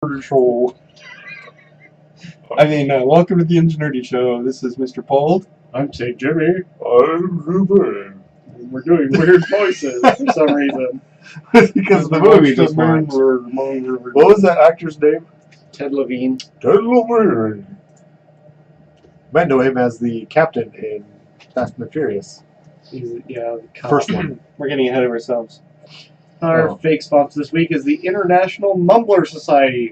Enginerdy Show. Welcome to the Enginerdy Show. This is Mr. Pold. I'm St. Jimmy. I'm Ruben. We're doing weird voices for some reason. Because the movie just went. What was that actor's name? Ted Levine. Ted Levine. Might know him as the captain in Fast and the Furious. The First one. We're getting ahead of ourselves. Our fake sponsor this week is the International Mumbler Society.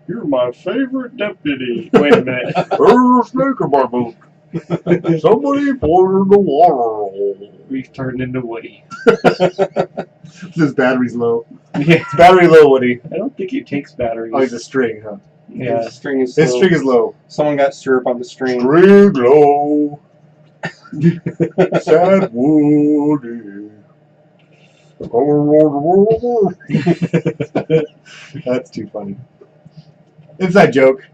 You're my favorite deputy. Wait a minute. There's a snake in my boot. Somebody pour in the water. We've turned into Woody. His battery's low. Yeah. It's battery low, Woody. I don't think he takes batteries. Oh, he's a string, huh? Yeah. The string is His slow. string is low. Someone got syrup on the string. String low. Sad Woody. That's too funny. Inside joke.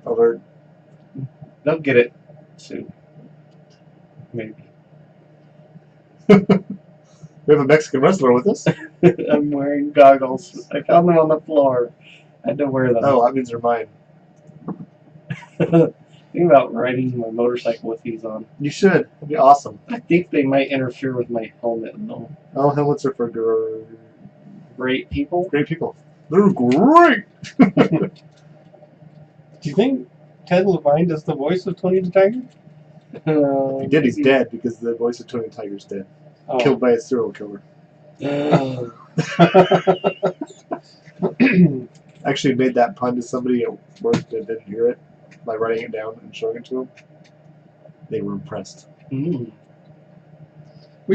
Alert. They'll get it soon. Maybe. We have a Mexican wrestler with us. I'm wearing goggles. I found them on the floor. I had to wear them. Oh, that means they're mine. Think about riding my motorcycle with these on. You should. That'd be awesome. I think they might interfere with my helmet, though. Oh, helmets are for Great people? great people. They're great! Do you think Ted Levine does the voice of Tony the Tiger? If he did, he's dead because the voice of Tony the Tiger's dead. Oh. Killed by a serial killer. Actually made that pun to somebody at work that didn't hear it by writing it down and showing it to them. They were impressed. We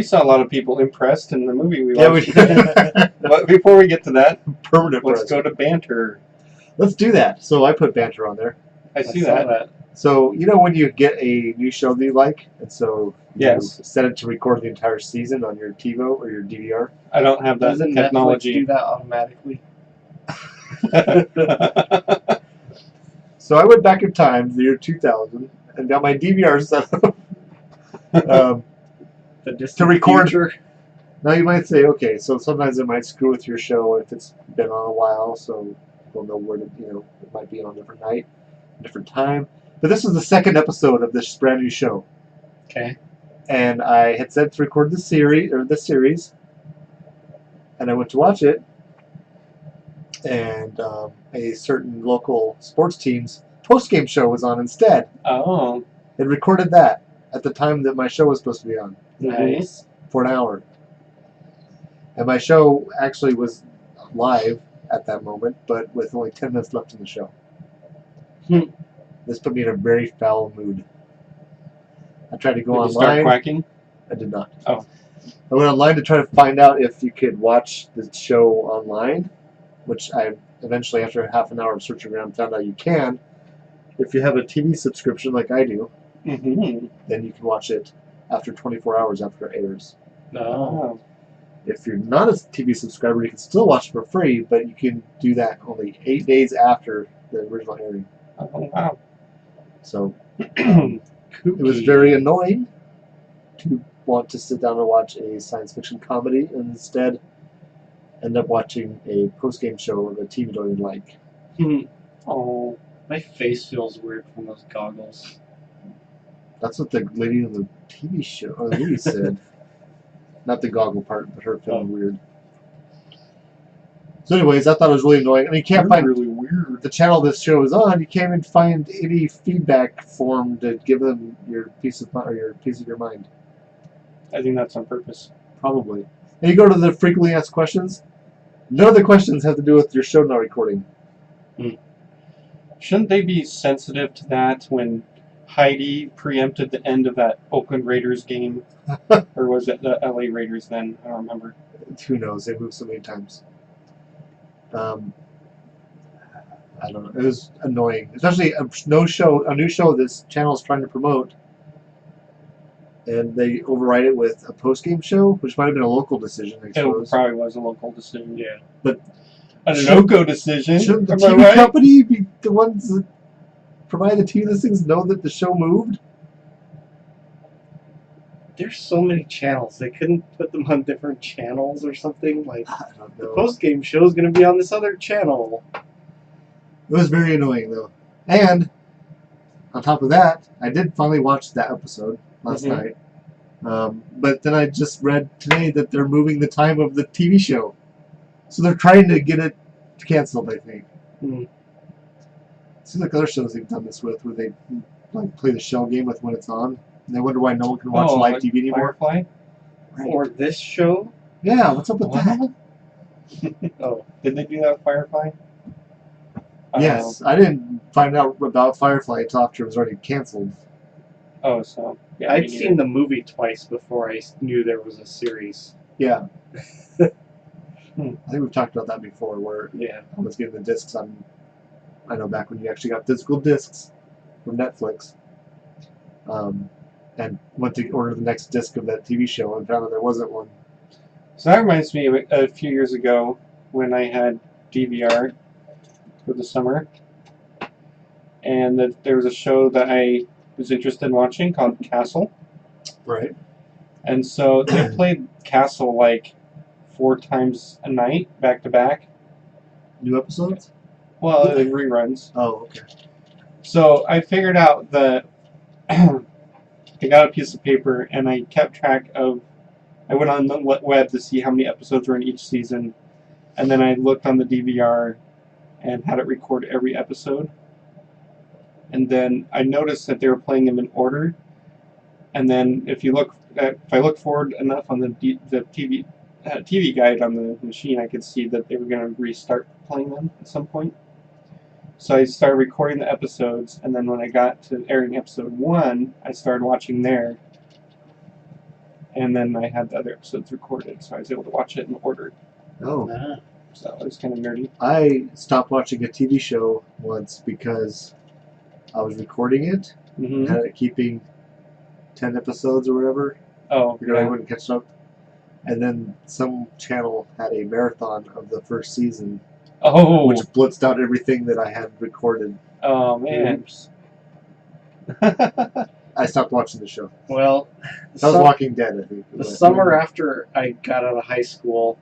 saw a lot of people impressed in the movie we Yeah, watched. we But before we get to that, permanent let's impressed. go to banter. Let's do that. So I put banter on there. I see saw that. So you know when you get a new show that you like, and so you Yes. set it to record the entire season on your TiVo or your DVR. I don't have that Doesn't Netflix technology. do that automatically? So I went back in time, the year 2000, and got my DVR set up The distant to record. future? Now you might say, okay, so sometimes it might screw with your show if it's been on a while, so we'll know where to, it might be on a different night, a different time. But this was the second episode of this brand new show. Okay. And I had set to record the series, and I went to watch it, and a certain local sports team's post-game show was on instead. Oh. It recorded that at the time that my show was supposed to be on Nice. for an hour. And my show actually was live at that moment, but with only 10 minutes left in the show. This put me in a very foul mood. I tried to go Did you start online. quacking? I did not. Oh. I went online to try to find out if you could watch the show online, which I eventually, after half an hour of searching around, found out you can. If you have a TV subscription like I do, Mm-hmm. then you can watch it after 24 hours after it airs. Oh. If you're not a TV subscriber, you can still watch it for free, but you can do that only 8 days after the original airing. Oh, wow. So it was very annoying to want to sit down and watch a science fiction comedy and instead end up watching a post-game show of a team you don't even like. Oh. My face feels weird from those goggles. That's what the lady in the TV show or the movie said. Not the goggle part, but her feeling weird. So anyways, I thought it was really annoying. And you can't find really weird. the channel this show is on. You can't even find any feedback form to give them your piece of your mind. I think that's on purpose. Probably. And you go to the frequently asked questions. None of the questions have to do with your show not recording. Shouldn't they be sensitive to that when Heidi preempted the end of that Oakland Raiders game? Or was it the LA Raiders then? I don't remember. Who knows? They moved so many times. I don't know. It was annoying, especially a new show this channel is trying to promote, and they override it with a post-game show, which might have been a local decision. I It suppose. probably was a local decision. Yeah. But a no-go decision. Shouldn't the Am I TV right? company be the ones that provide the TV listings know that the show moved? There's so many channels. They couldn't put them on different channels or something. Like, I don't the know. post-game show is going to be on this other channel. It was very annoying though. And on top of that, I did finally watch that episode last night. But then I just read today that they're moving the time of the TV show. So they're trying to get it canceled, I think. Hmm. Seems like other shows they've done this with, where they like play the shell game with when it's on. And they wonder why no one can watch live like TV anymore. Firefly? Right. Or this show. Yeah, what's up with that? Oh, Did they do that with Firefly? Yes, I didn't find out about Firefly until after it was already canceled. Oh, so yeah. I'd seen the movie twice before I knew there was a series. Yeah. I think we've talked about that before, where Yeah. I was getting the discs on. I know back when you actually got physical discs from Netflix, and went to order the next disc of that TV show and found out there wasn't one. So that reminds me of a few years ago when I had DVR for the summer, and that there was a show that I was interested in watching called Castle, Right. and so they played Castle like 4 times a night, back to back. New episodes? Well, the reruns. Oh, okay. So I figured out that I got a piece of paper and I kept track of. I went on the web to see how many episodes were in each season, and then I looked on the DVR and had it record every episode. And then I noticed that they were playing them in order. And then if I look forward enough on the TV guide on the machine, I could see that they were going to restart playing them at some point. So I started recording the episodes, and then when I got to airing episode 1, I started watching there. And then I had the other episodes recorded, so I was able to watch it in order. Oh. Ah. So it was kind of nerdy. I stopped watching a TV show once because I was recording it, Mm-hmm. had it keeping 10 episodes or whatever. Oh, Figured I yeah. wouldn't catch up. And then some channel had a marathon of the first season, Oh, which blitzed out everything that I had recorded. oh man. Oops. I stopped watching the show. Well, That was Walking Dead, I think. the summer after I got out of high school,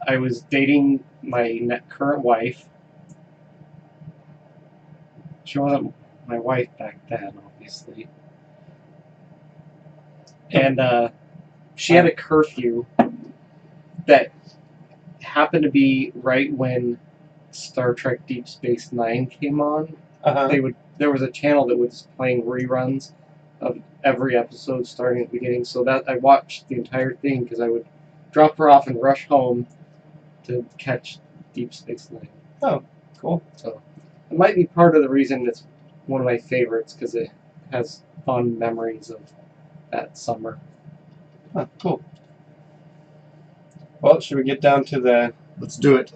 I was dating my current wife. She wasn't my wife back then, obviously. And she had a curfew that happened to be right when Star Trek Deep Space Nine came on. Uh-huh. There was a channel that was playing reruns of every episode starting at the beginning, so that I watched the entire thing because I would drop her off and rush home to catch Deep Space Nine. Oh, cool. So it might be part of the reason it's one of my favorites because it has fond memories of that summer. Huh, cool. Well, should we get down to the Let's do it.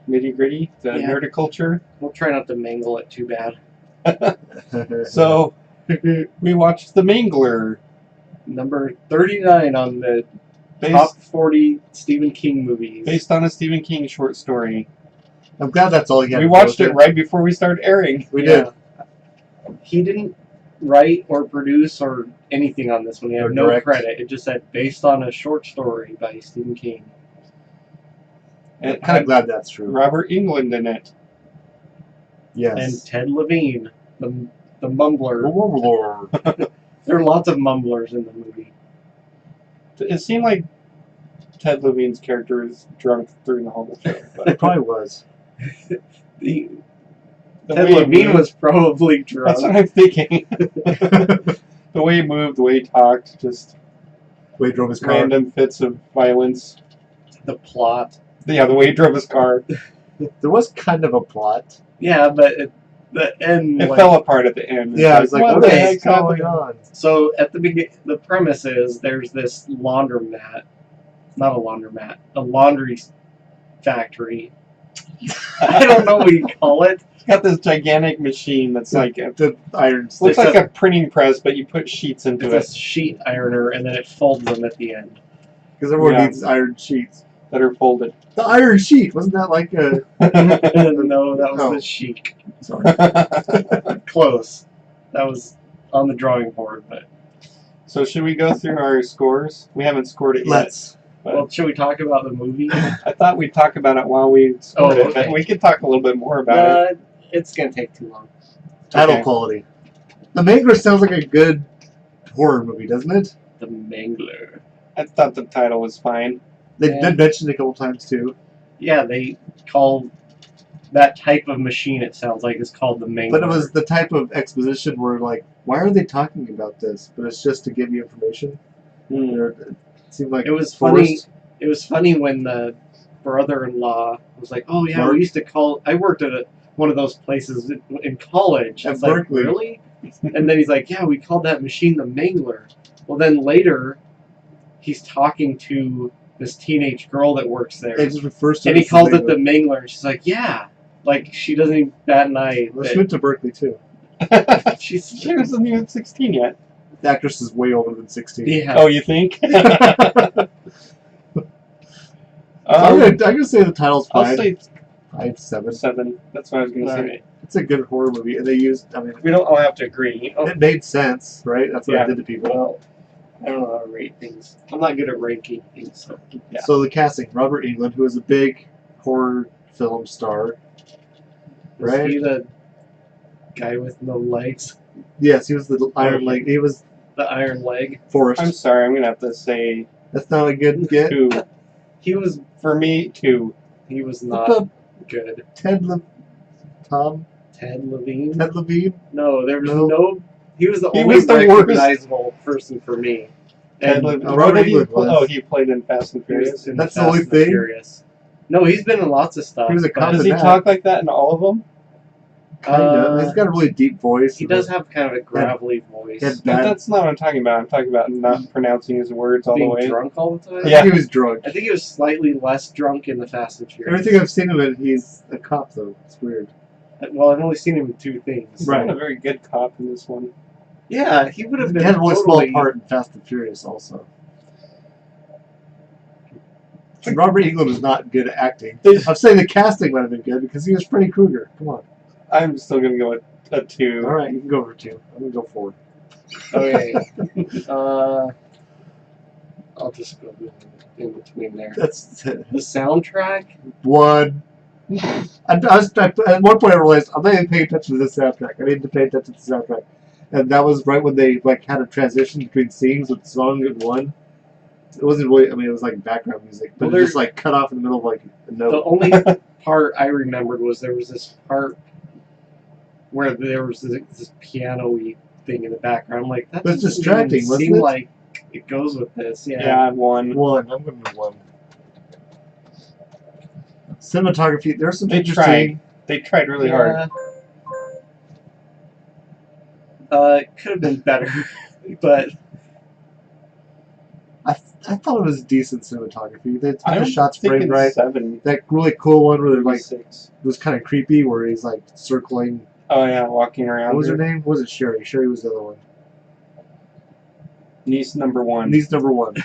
nitty-gritty, the Yeah. nerdiculture? We'll try not to mangle it too bad. So, we watched The Mangler, Number 39 on the based, top 40 Stephen King movies. based on a Stephen King short story. I'm glad that's all you got. We watched it right before we started airing. We did. He didn't write or produce or anything on this one. He Or had no direct. credit. It just said based on a short story by Stephen King. It I'm kind of had glad that's true. Robert Englund in it. Yes. And Ted Levine, the mumbler. It There are lots of mumblers in the movie. It seemed like Ted Levine's character is drunk during the whole show. But probably was. The, the Ted way he Levine moved- was probably drunk. That's what I'm thinking. The way he moved, the way he talked, just Way he drove his car. random fits of violence. The plot. Yeah, the way he drove his car. There was kind of a plot. Yeah, but the end. It like- fell apart at the end. Yeah, it's like, what the okay, heck's going on? So at the beginning, the premise is there's this laundromat, not a laundromat, a laundry factory. I don't know what you call it. It's got this gigantic machine that's like The iron looks stick. like a printing press, but you put sheets into It's it a sheet ironer, and then it folds them at the end. Because everyone Yeah. needs iron sheets. that are folded. The iron sheet! Wasn't that like a... No, that was Oh. the chic. Sorry. Close. That was on the drawing board, but So should we go through our scores? We haven't scored it yet. Let's. But Well, should we talk about the movie? I thought we'd talk about it while we scored it, but okay. we could talk a little bit more about it. It's gonna take too long. Title Okay. quality. The Mangler sounds like a good horror movie, doesn't it? The Mangler. I thought the title was fine. They Yeah. did mention it a couple times too. Yeah, they call that type of machine. It sounds like is called the Mangler. But it was the type of exposition where, like, why are they talking about this? But it's just to give you information. It seemed like It was forced. funny. It was funny when the brother-in-law was like, "Oh yeah, Mark? we used to call." I worked at one of those places in college. At It's like, Berkeley. really? And then he's like, "Yeah, we called that machine the Mangler." Well, then later, he's talking to this teenage girl that works there, It just refers to and it he as calls it the Mangler. Mangler. And she's like, "Yeah," like she doesn't even bat an eye. Well, she went to Berkeley too. She's She wasn't even 16 yet. The actress is way older than 16. yeah. Oh, you think? I'm gonna say the title's I'll fine. say 5, 7. 7. That's what I was going to say. Alright. It's a good horror movie, and they used. I mean, We don't all have to agree. Oh, it made sense, right? That's what Yeah. I did to people. Well, I don't know how to rate things. I'm not good at ranking things. So. Yeah. So the casting: Robert Englund, who is a big horror film star. Was Right. he the guy with no legs? Yes, he was the Iron Leg. He was The iron leg? Forrest. I'm sorry. I'm going to have to say That's not a good get. 2. He was For me, 2. he was What not the good. Ted Levine? Levine? No, there was No. no. He was the He only was the worst. recognizable person for me. Ted And Levine. Robert What did he Englund play? was. Oh, he played in Fast and he was Furious. in That's the Fast only and thing? Furious. No, he's been in lots of stuff. He was a but cop Does in he that. talk like that in all of them? Kinda. He's got a really deep voice. He does have kind of a gravelly voice. He had But bad. that's not what I'm talking about. I'm talking about not pronouncing his words all the Being way. drunk all the time. I Yeah. think he was drunk. I think he was slightly less drunk in the Fast and Furious. Everything I've seen of it, he's a cop though. It's weird. Well, I've only seen him in 2 things. He's Right. not a very good cop in this one. Yeah, he would have He been had a really totally. small part in Fast and Furious also. And Robert Englund is not good at acting. I'm saying the casting might have been good because he was Freddy Krueger. Come on. I'm still going to go with a 2. All right, you can go for 2. I'm gonna go 4. Okay. I'll just go in between there. That's The soundtrack. 1. At one point I realized I'm not even paying attention to this soundtrack. I need to pay attention to the soundtrack, and that was right when they like had a transition between scenes with song and one. It wasn't really. I mean, it was like background music, but Well, it just like cut off in the middle of like a The note. only part I remembered was there was this part where there was this piano-y thing in the background. I'm like, that But it's doesn't distracting, even wasn't seem it? like it goes with this. Yeah. Yeah, 1. 1. I'm going to 1. Cinematography. There's some They interesting. They tried really hard. It could have been better, but I thought it was decent cinematography. They I the don't shots think framed it's right. 7. That really cool one where they're like 6. it was kind of creepy, where he's like circling. Oh yeah, walking around. What was her her. name? What was it Sherry? Sherry was the other one. Niece number 1. Niece number 1.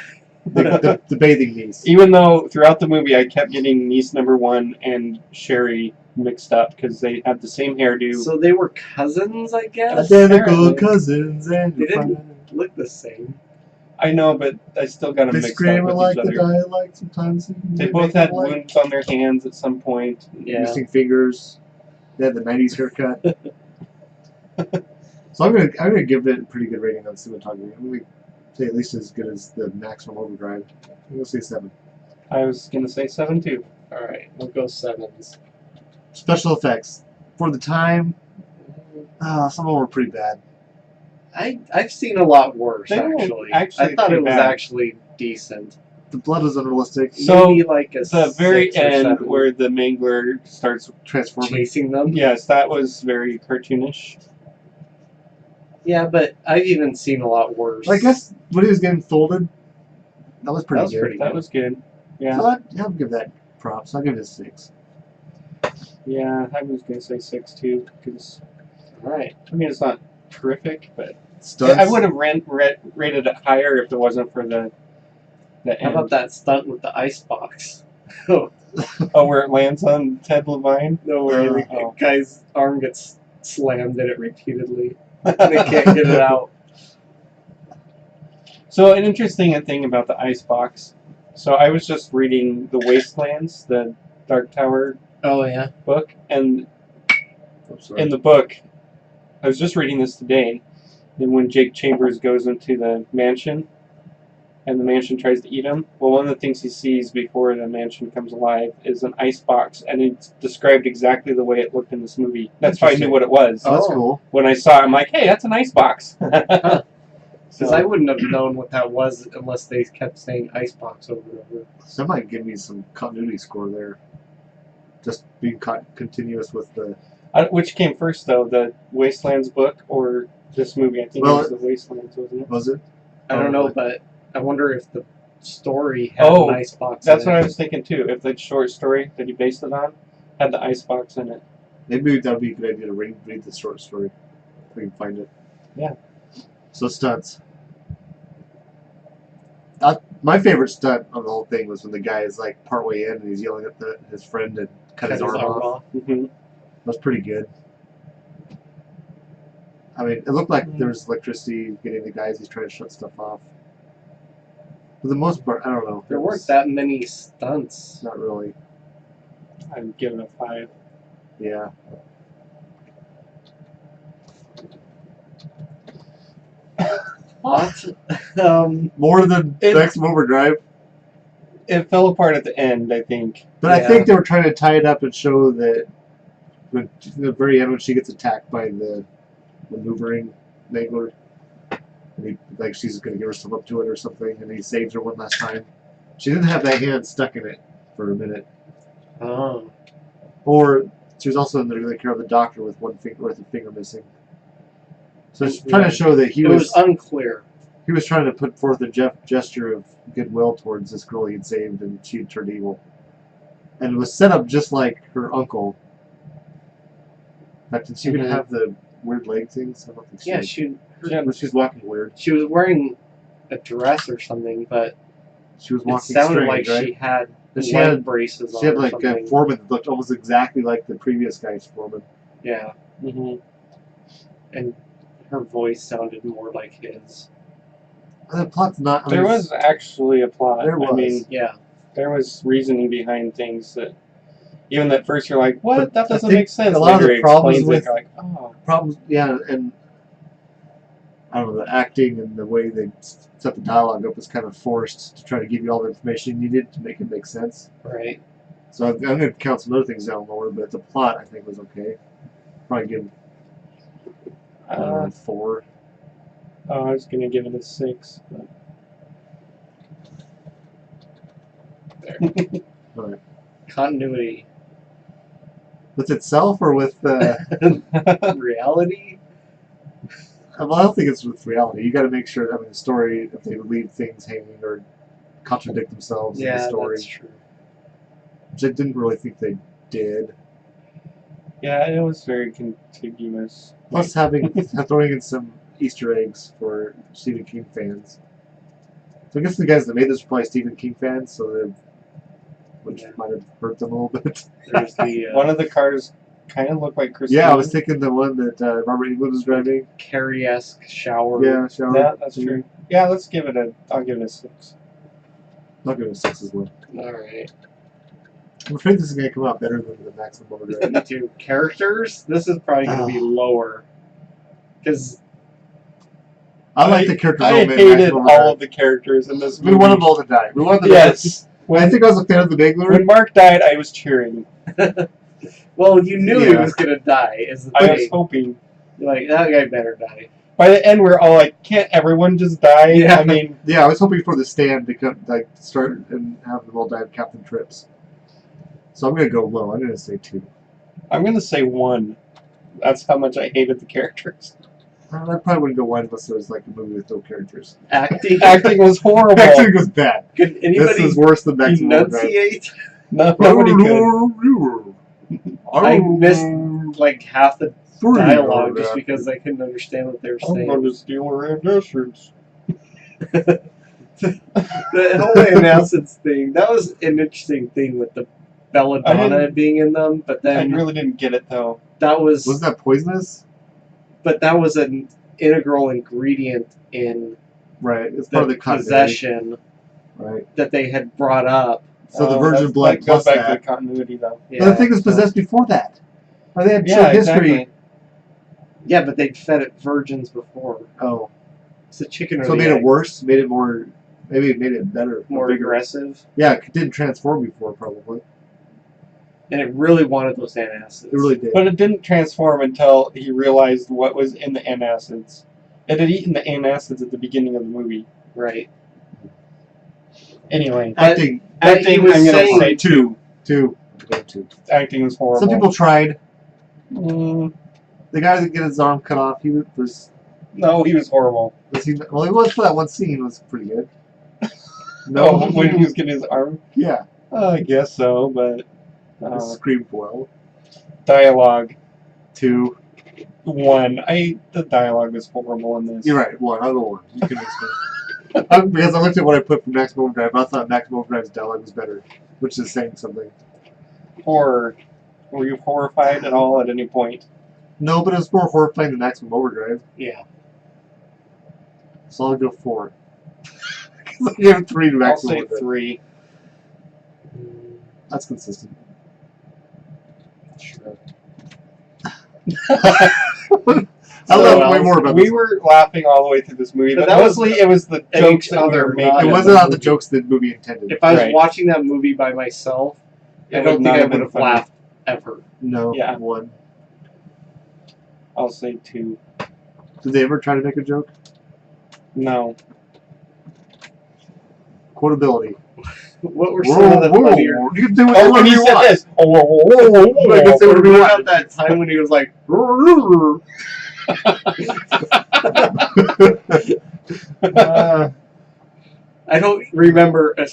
The bathing niece. Even though throughout the movie I kept getting niece number 1 and Sherry mixed up because they had the same hairdo. so they were cousins, I guess. Identical apparently. cousins and They didn't look the same. I know, but I still got them they mixed scream up with like each the other. dialect sometimes. They both had wounds on their hands at some point. Yeah. Missing fingers. They had the 90s haircut. So I'm gonna give it a pretty good rating on cinematography. I'm gonna say at least as good as the Maximum Overdrive. I'm gonna say 7. I was gonna say 7 too. All right, we'll go 7s. Special effects for the time. Some of them were pretty bad. I've seen a lot worse They weren't actually. actually I thought too it was bad. actually decent. The blood was unrealistic. So, Maybe like a The very 6 or end 7. where the Mangler starts. Transforming. chasing them. Yes, that was very cartoonish. Yeah, but I've even seen a lot worse. I guess when he was getting folded, that was pretty That was good. pretty That was good. Yeah, So I'll give that props. I'll give it a 6. yeah. I was gonna say 6 too because All right. I mean it's not terrific, but Stunts. I would have rated it higher if it wasn't for the How end. about that stunt with the ice box? Oh, Oh, where it lands on Ted Levine. no, where the Oh. guy's arm gets slammed in it repeatedly. They can't get it out. So an interesting thing about the icebox. So I was just reading The Wastelands, the Dark Tower Oh yeah. book, and I'm sorry. in the book, I was just reading this today, and when Jake Chambers goes into the mansion, and the mansion tries to eat him, well, one of the things he sees before the mansion comes alive is an icebox, and it's described exactly the way it looked in this movie. That's how I knew what it was. Oh, that's Oh. cool. When I saw it, I'm like, hey, that's an icebox. Because I wouldn't have known what that was unless they kept saying icebox over and over. That might give me some continuity score there. Just being continuous with the. Which came first, though, the Wastelands book or this movie? I think Well, it was the Wastelands, wasn't it? Was it? I don't know, Probably. but I wonder if the story had Oh, an icebox. That's in what it. I was thinking, too. If the short story that he based it on had the icebox in it. Maybe that would be a good idea to read the short story. If we can find it. Yeah. So stunts. My favorite stunt of the whole thing was when the guy is like partway in and he's yelling at his friend and cut his arm off. Mm-hmm. That was pretty good. I mean, it looked like there was electricity getting the guys he's trying to shut stuff off. For the most part, I don't know. There It weren't was that many stunts. Not really. I'd give it a 5. Yeah. What? More than Maximum Overdrive. It fell apart at the end, I think. But I Yeah. think they were trying to tie it up and show that when, at the very end when she gets attacked by the maneuvering Mangler, and he, like she's going to give herself up to it or something, and he saves her one last time. She didn't have that hand stuck in it for a minute. Oh. Or she was also in there taking care of the doctor with one finger, with a finger missing. So it's trying Yeah. to show that It was unclear. he was trying to put forth a gesture of goodwill towards this girl he had saved, and she had turned evil. And it was set up just like her uncle. In fact, did she even Mhm. have the weird leg things? I don't think she Yeah, did. she She's walking weird. she was wearing a dress or something, but She was it walking sounded strange, like right? she had And she leg had- braces on She had or like something. a foreman that looked almost exactly like the previous guy's foreman. Yeah, Mm-hmm. and her voice sounded more like his. And the plot's not. I There mean, was actually a plot. There I was. mean, Yeah, there was reasoning behind things that, even at first you're like, what? But That I doesn't think make sense. a lot of Later the he problems explains with- it, you're like, oh. problems. Yeah, and I don't know, the acting and the way they set the dialogue up was kind of forced to try to give you all the information you needed to make it make sense. right. So I'm going to count some other things down lower, but the plot I think was okay. Probably give I don't know, 4. Oh, I was gonna give it a 6. But All right. Continuity, With itself or with reality. well, I don't think it's with reality. You got to make sure. I mean, the story, if they leave things hanging or contradict themselves in the Yeah, story, that's true. which I didn't really think they did. yeah, it was very contiguous. Plus, throwing in some Easter eggs for Stephen King fans. So I guess the guys that made this were probably Stephen King fans, so which Yeah. might have hurt them a little bit. There's the One of the cars kind of looked like Christine. Yeah, I was thinking the one that Robert Englund was driving. Carrie-esque shower. Yeah, shower. Yeah, that's true. Yeah, I'll give it a 6. I'll give it a 6 as well. All right. I'm afraid this is going to come out better than the Maximum Overdrive. Me too. Characters. This is probably going to be lower because I like the character I development in hated Maximum all Overdrive. of the characters in this movie. We want them all to die. We want them Yes. to I think I was a fan of the Mangler. When Mark died, I was cheering. well, you knew he Yeah. was going to die. Is the I was thing. hoping. You're like, that guy better die. By the end, we're all like, can't everyone just die? Yeah. I mean, Yeah, I was hoping for the stand to come, like start and have them all die of Captain Trips. So I'm going to go low. I'm going to say 2. I'm going to say 1. That's how much I hated the characters. I probably wouldn't go 1 unless there was like a movie with no characters. Acting. Acting was horrible. Acting was bad. Could This anybody is worse than Maximum Overdrive. enunciate? No, nobody could. I missed like half the dialogue just because I couldn't understand what they were I'm saying. going to steal her innocence. The whole announcance thing, that was an interesting thing with the belladonna didn't- being in them, but I then really didn't get it, though. that was Wasn't that poisonous? but that was an integral ingredient in Right. It's part of the continuity. possession Right. that they had brought up. So the virgin blood that plus goes back to that. the continuity, though. But the thing was possessed before that. Or they had Yeah, shown history. exactly. Yeah, but they'd fed it virgins before. Oh. It's the chicken or So it the made egg. it worse? Made it more... Maybe it made it better. More bigger. aggressive. Yeah, it didn't transform before, probably. And it really wanted those antacids. It really did. But it didn't transform until he realized what was in the antacids. It had eaten the antacids at the beginning of the movie. Right. Anyway, Acting. He was I'm gonna saying- say two. Two. Acting was horrible. Some people tried. Mm, The guy that get his arm cut off, he was... no, he was horrible. Well, he was for that one scene. Was pretty good. No, when he was getting his arm. Yeah. I guess so, but It screamed well. dialogue 2. 1. The dialogue was horrible in this. You're right. 1. I'll go 1. You can explain. Because I looked at what I put for Maximum Overdrive, I thought Maximum Overdrive's dialogue was better, which is saying something. Horror. Were you horrified at all at any point? No, but it was more horrifying than Maximum Overdrive. Yeah. So I'll go 4. I gave it 3 to I'll Maximum say Overdrive. 3. That's consistent. Sure. I love So, way more about We this. were laughing all the way through this movie, But but that was mostly it was the at jokes each that we other, were not- making. It Yeah, wasn't the how the movie. jokes the movie intended. If I was Right. watching that movie by myself, I It don't would think not I have would been have funny. laughed ever. No, Yeah. 1. I'll say 2. Did they ever try to make a joke? No. Quotability. What were some of the funnier? You can do Oh, whatever when he you said want. this. Oh, whoa, whoa, whoa, whoa, whoa, I can say whoa. whatever you What want. about that time when he was like, I don't remember I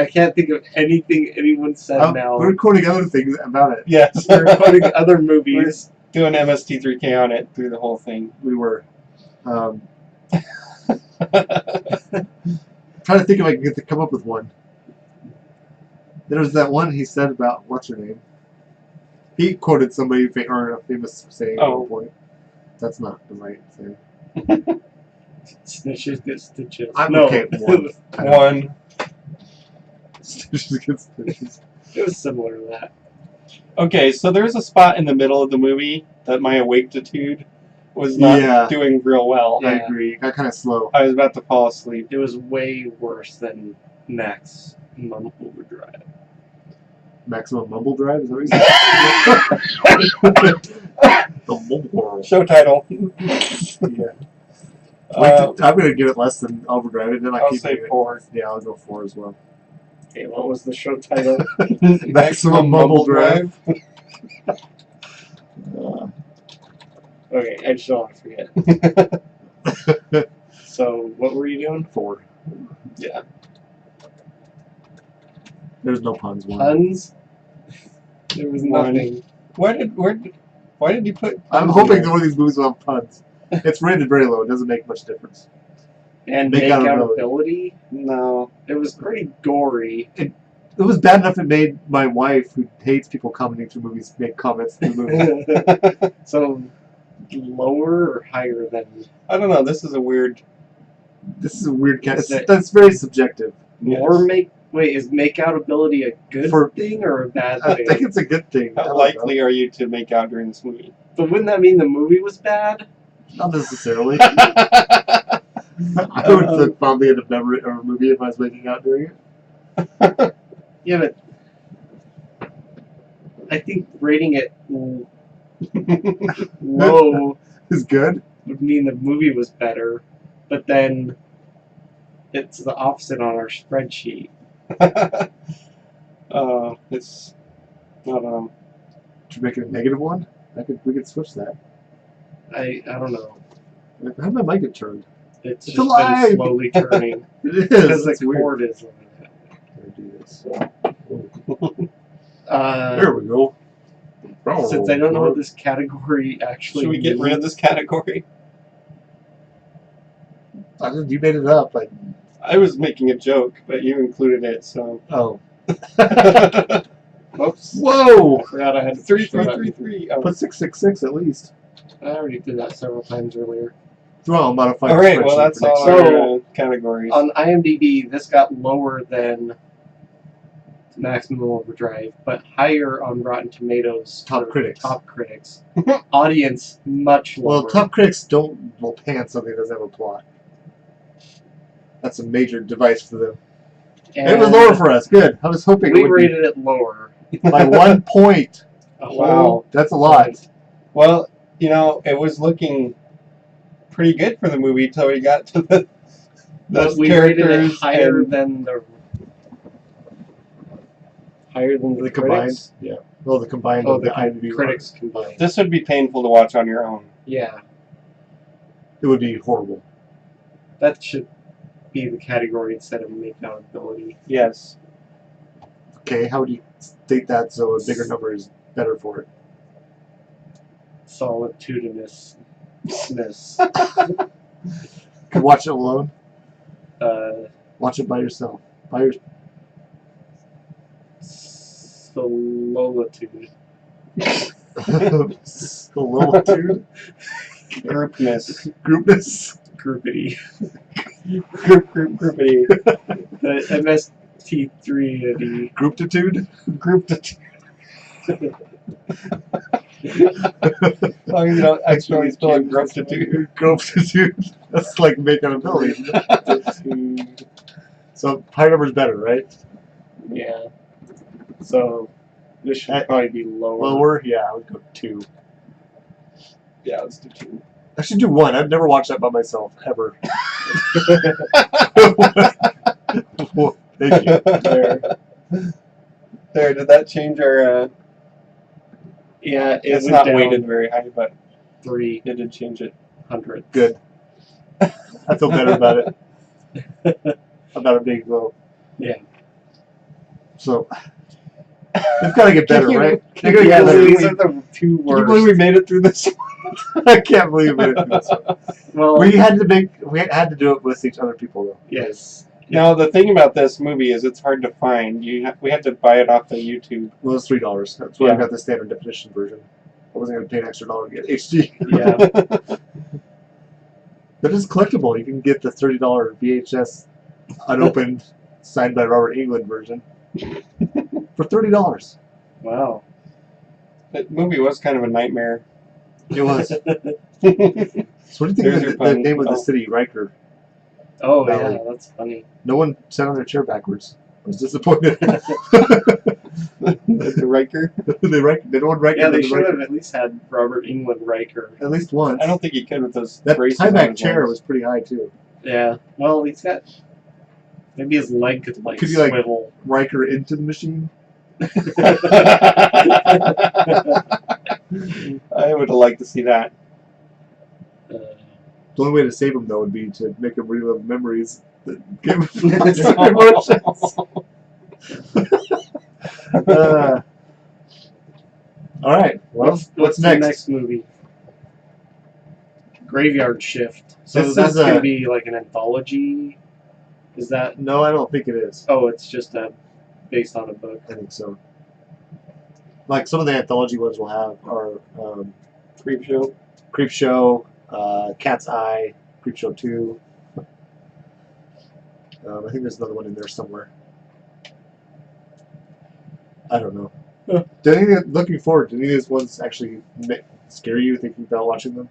can't think of anything anyone said now. We're quoting other things about it. Yes. We're quoting other movies. Doing MST3K on it through the whole thing. We were. Trying to think if I can get to come up with one. There was that one he said about what's her name. He quoted somebody or a famous saying at one point. That's not the right thing. Snitches get stitches. I'm no, okay with 1. 1. Stitches get stitches. it was similar to that. Okay, so there's a spot in the middle of the movie that my awakitude was not doing real well. I Yeah. agree. It got kind of slow. I was about to fall asleep. It was way worse than Max Overdrive. Maximum Mumble Drive? Is that what you said? The Mumble. Show title. Yeah. Uh, I'm going to give it less than Overdrive, and then I I'll keep say giving 4. it. Yeah, I'll go 4 as well. Okay, what was the show title? Maximum Mumble Drive. Okay, I just don't want to forget. So, what were you doing? 4. Yeah. There's no puns. 1. Puns? There was One. nothing. Why did you put? I'm hoping that one of these movies will have puns. It's rated very low. It doesn't make much difference. And Make make out out ability. ability? No. It was pretty gory. It was bad enough it made my wife, who hates people commenting through movies, make comments through the movie. So, lower or higher than... I don't know. This is a weird. This is a weird kind Is it- that's very subjective. More Wait, is make out ability a good thing or a bad I thing? think it's a good thing. I How don't likely are you to make out during this movie? But wouldn't that mean the movie was bad? know. Not necessarily. I would probably end up never or a movie if I was making out during it. Yeah, but I think rating it low It's good. would mean the movie was better, but then it's the opposite on our spreadsheet. It's. I don't know. To make it a negative one, we could switch that. I don't know. How did my mic get turned? It's It's just alive! been slowly turning It is. because the It's weird. cord is on it. Let me do this. There we go. Since I don't know what this category actually Should we get rid of this category? You made it up. I was making a joke, but you included it, so. Oh. Oops. Whoa! I forgot I had 3 3 3 3. Put 666 at least. I already did that several times earlier. Well, modify. All right, well, that's all our So, categories. On IMDb, this got lower than Maximum Overdrive, but higher on Rotten Tomatoes. Top for critics. Top critics. Audience, much lower. Well, top critics will pan something that doesn't have a plot. That's a major device for them. And It was lower for us. Good. I was hoping we it would rated it lower. be by 1 point. A Wow. whole That's a lot. point. Well, you know, it was looking pretty good for the movie till we got to the But we rated it characters higher and than the The combined. critics. Yeah. Well, the combined Oh, of the the IMDb critics combined. this would be painful to watch on your own. Yeah, It would be horrible. that should be the category instead of make accountability. Yes. Okay, how would you state that so a bigger number is better for it? Solitudinousness. Could watch it alone. Uh, Watch it by yourself. By your solitude. solitude, Groupness. groupness. Groupity. Groupity. The MST3 Grouptitude. Grouped. As long as you don't accidentally spell it grouptitude. Grouptitude. That's like making a ability. So higher number is better, right? Yeah. So this should probably be lower. Lower, yeah, I would go 2. Yeah, let's do 2. I should do 1. I've never watched that by myself ever. Well, thank you. There, did that change our... Yeah, it's went not down weighted very high, but 300. it did change it. Good. I feel better about it. About it being low. Yeah. So it's got to get better, Can you- right? can They're you gonna get believe better. These are the two Can you worst. believe we made it through this? I can't believe we made it through this. Well, We had to do it with each other people though. yes. Now, the thing about this movie is it's hard to find. We had to buy it off the YouTube. Well, it's $3. That's why Yeah. I got the standard definition version. I wasn't going to pay an extra $1 to get HD. Yeah. That is collectible. You can get the $30 VHS unopened, signed by Robert Englund version for $30. Wow. The movie was kind of a nightmare. It was. So what do you think There's of your the pun. name of the Oh. city, Riker? Oh, Valley. yeah, that's funny. No one sat on their chair backwards. I was disappointed. The Riker. They don't Riker. Yeah, they the should Riker. have at least had Robert England Riker. At least once. I don't think he could with those That braces on tie-back his chair legs. was pretty high too. Yeah. Well, he's got. Maybe his leg could Could you, like- swivel. Riker into the machine. I would have liked to see that. The only way to save him though would be to make him relive memories that give him emotions. All right. Well, what's the next? next movie? Graveyard Shift. So This that's is going a- to be like an anthology. Is that? No, I don't think it is. Oh, it's just based on a book. I think so. Like some of the anthology ones we'll have are Creep show. Creep Show, Cat's Eye, Creep Show 2. I think there's another one in there somewhere. I don't know. Looking forward, do any of these ones actually scare you thinking about watching them?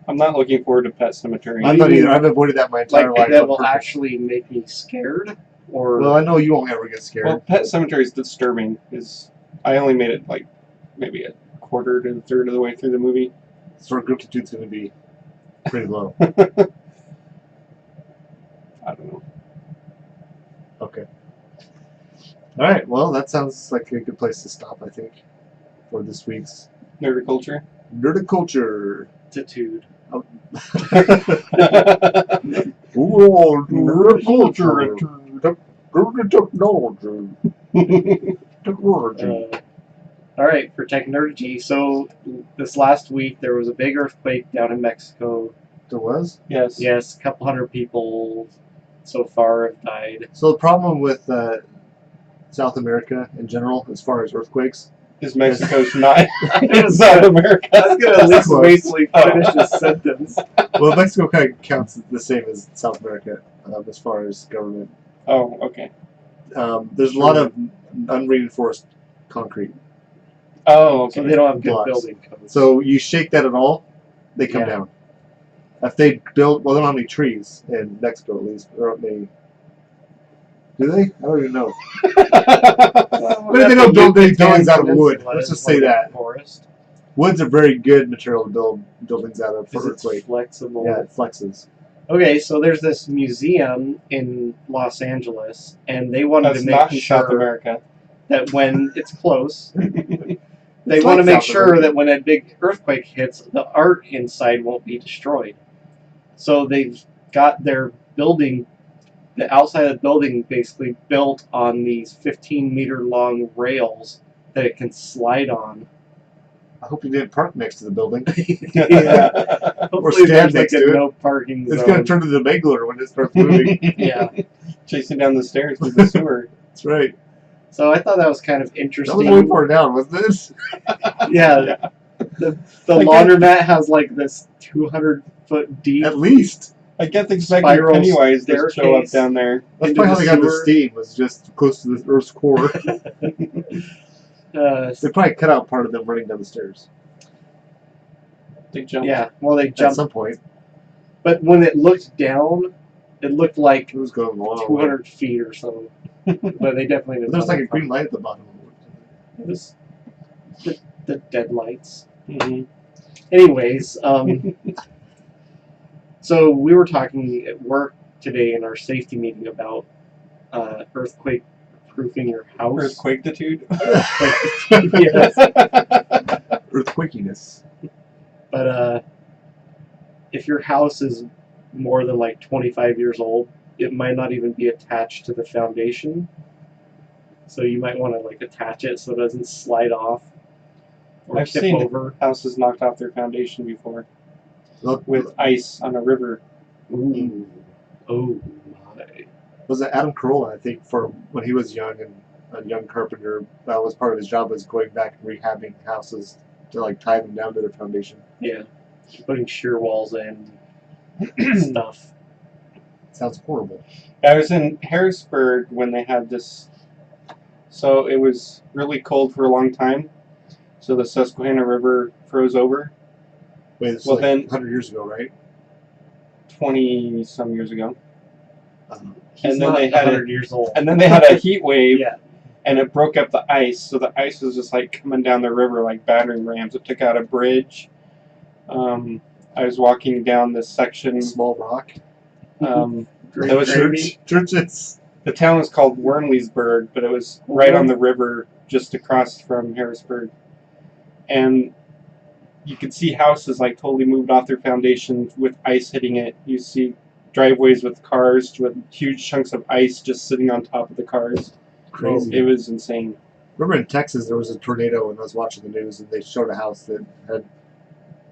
I'm not looking forward to Pet Cemetery. I'm not either. I've avoided that my entire Like life. that on will purpose. actually make me scared, or Well, I know you won't ever get scared. Well, Pet Cemetery is disturbing. I only made it like maybe a quarter to a third of the way through the movie. So our Grouptitude's going to be pretty low. I don't know. Okay. All right. Well, that sounds like a good place to stop, I think, for this week's Nerdiculture. Nerdiculture. attitude. Oh, Nerdiculture. Technology. All right, for Technergy. So this last week there was a big earthquake down in Mexico. There was? Yes. Yes, a couple hundred people so far have died. So the problem with South America in general, as far as earthquakes, Is Mexico's not I in South America? was gonna at least Close. wait till he finished his sentence. Well, Mexico kind of counts the same as South America as far as government. Oh, okay. There's a lot of unreinforced concrete. Oh, So okay. they don't have good Blocks. building codes. So you shake that at all, they come Yeah. down. If they build, well, they don't have any trees in Mexico at least. Or they, do they? I don't even know. But they don't build big buildings out of wood. Let's just say that. Forest. Wood's a very good material to build buildings out of for Because it's earthquake. flexible. Yeah, it flexes. Okay, so there's this museum in Los Angeles, and they wanted That's to make not in South sure America. that when it's close, they It's want to like make South sure America. that when a big earthquake hits, the art inside won't be destroyed. So they've got their building, the outside of the building, basically built on these 15-meter long rails that it can slide on. I hope you didn't park next to the building. Yeah. Hopefully stand there's like next a to it. no parking It's zone. going to turn into Mangler when it starts moving. Yeah. Chasing down the stairs to the sewer. That's right. So I thought that was kind of That interesting. was way far down, wasn't it? Yeah. The Like laundromat has like this 200-foot deep. At least. I guess expecting Spiral Pennywise to show up staircase. down there. That's Into probably how the they got the sewer. steam, was just close to the Earth's core. They probably cut out part of them running down the stairs They jump. yeah, well they at jumped, some point. but when it looked down, it looked like It was going a long way. 200 feet or so. But they definitely But didn't. there's like a know green light at the bottom of it. It was the dead lights. Mhm. Anyways, so we were talking at work today in our safety meeting about earthquake proofing your house. Earthquakitude. Yes. Earthquakiness. But if your house is more than like 25 years old, it might not even be attached to the foundation. So you might want to like attach it so it doesn't slide off or I've tip seen over. houses knocked off their foundation before Look, with ice on a river. Ooh. Oh my. was it Adam Carolla, I think, for when he was young and a young carpenter, that was part of his job, was going back and rehabbing houses to like tie them down to their foundation. Yeah. Putting shear walls in stuff. Sounds horrible. I was in Harrisburg when they had this. So it was really cold for a long time. So the Susquehanna River froze over Wait, it's Well, like then- 100 years ago, right? 20 some years ago. He's And then not they had 100 years old. And then they had a heat wave, Yeah. and it broke up the ice. So the ice was just like coming down the river like battering rams. It took out a bridge. I was walking down this section. Small Rock. That was Churches. The town was called Wormleysburg, but it was right on the river just across from Harrisburg. And you could see houses like totally moved off their foundation with ice hitting it. You see driveways with cars with huge chunks of ice just sitting on top of the cars. Crazy. It was insane. Remember in Texas there was a tornado and I was watching the news and they showed a house that had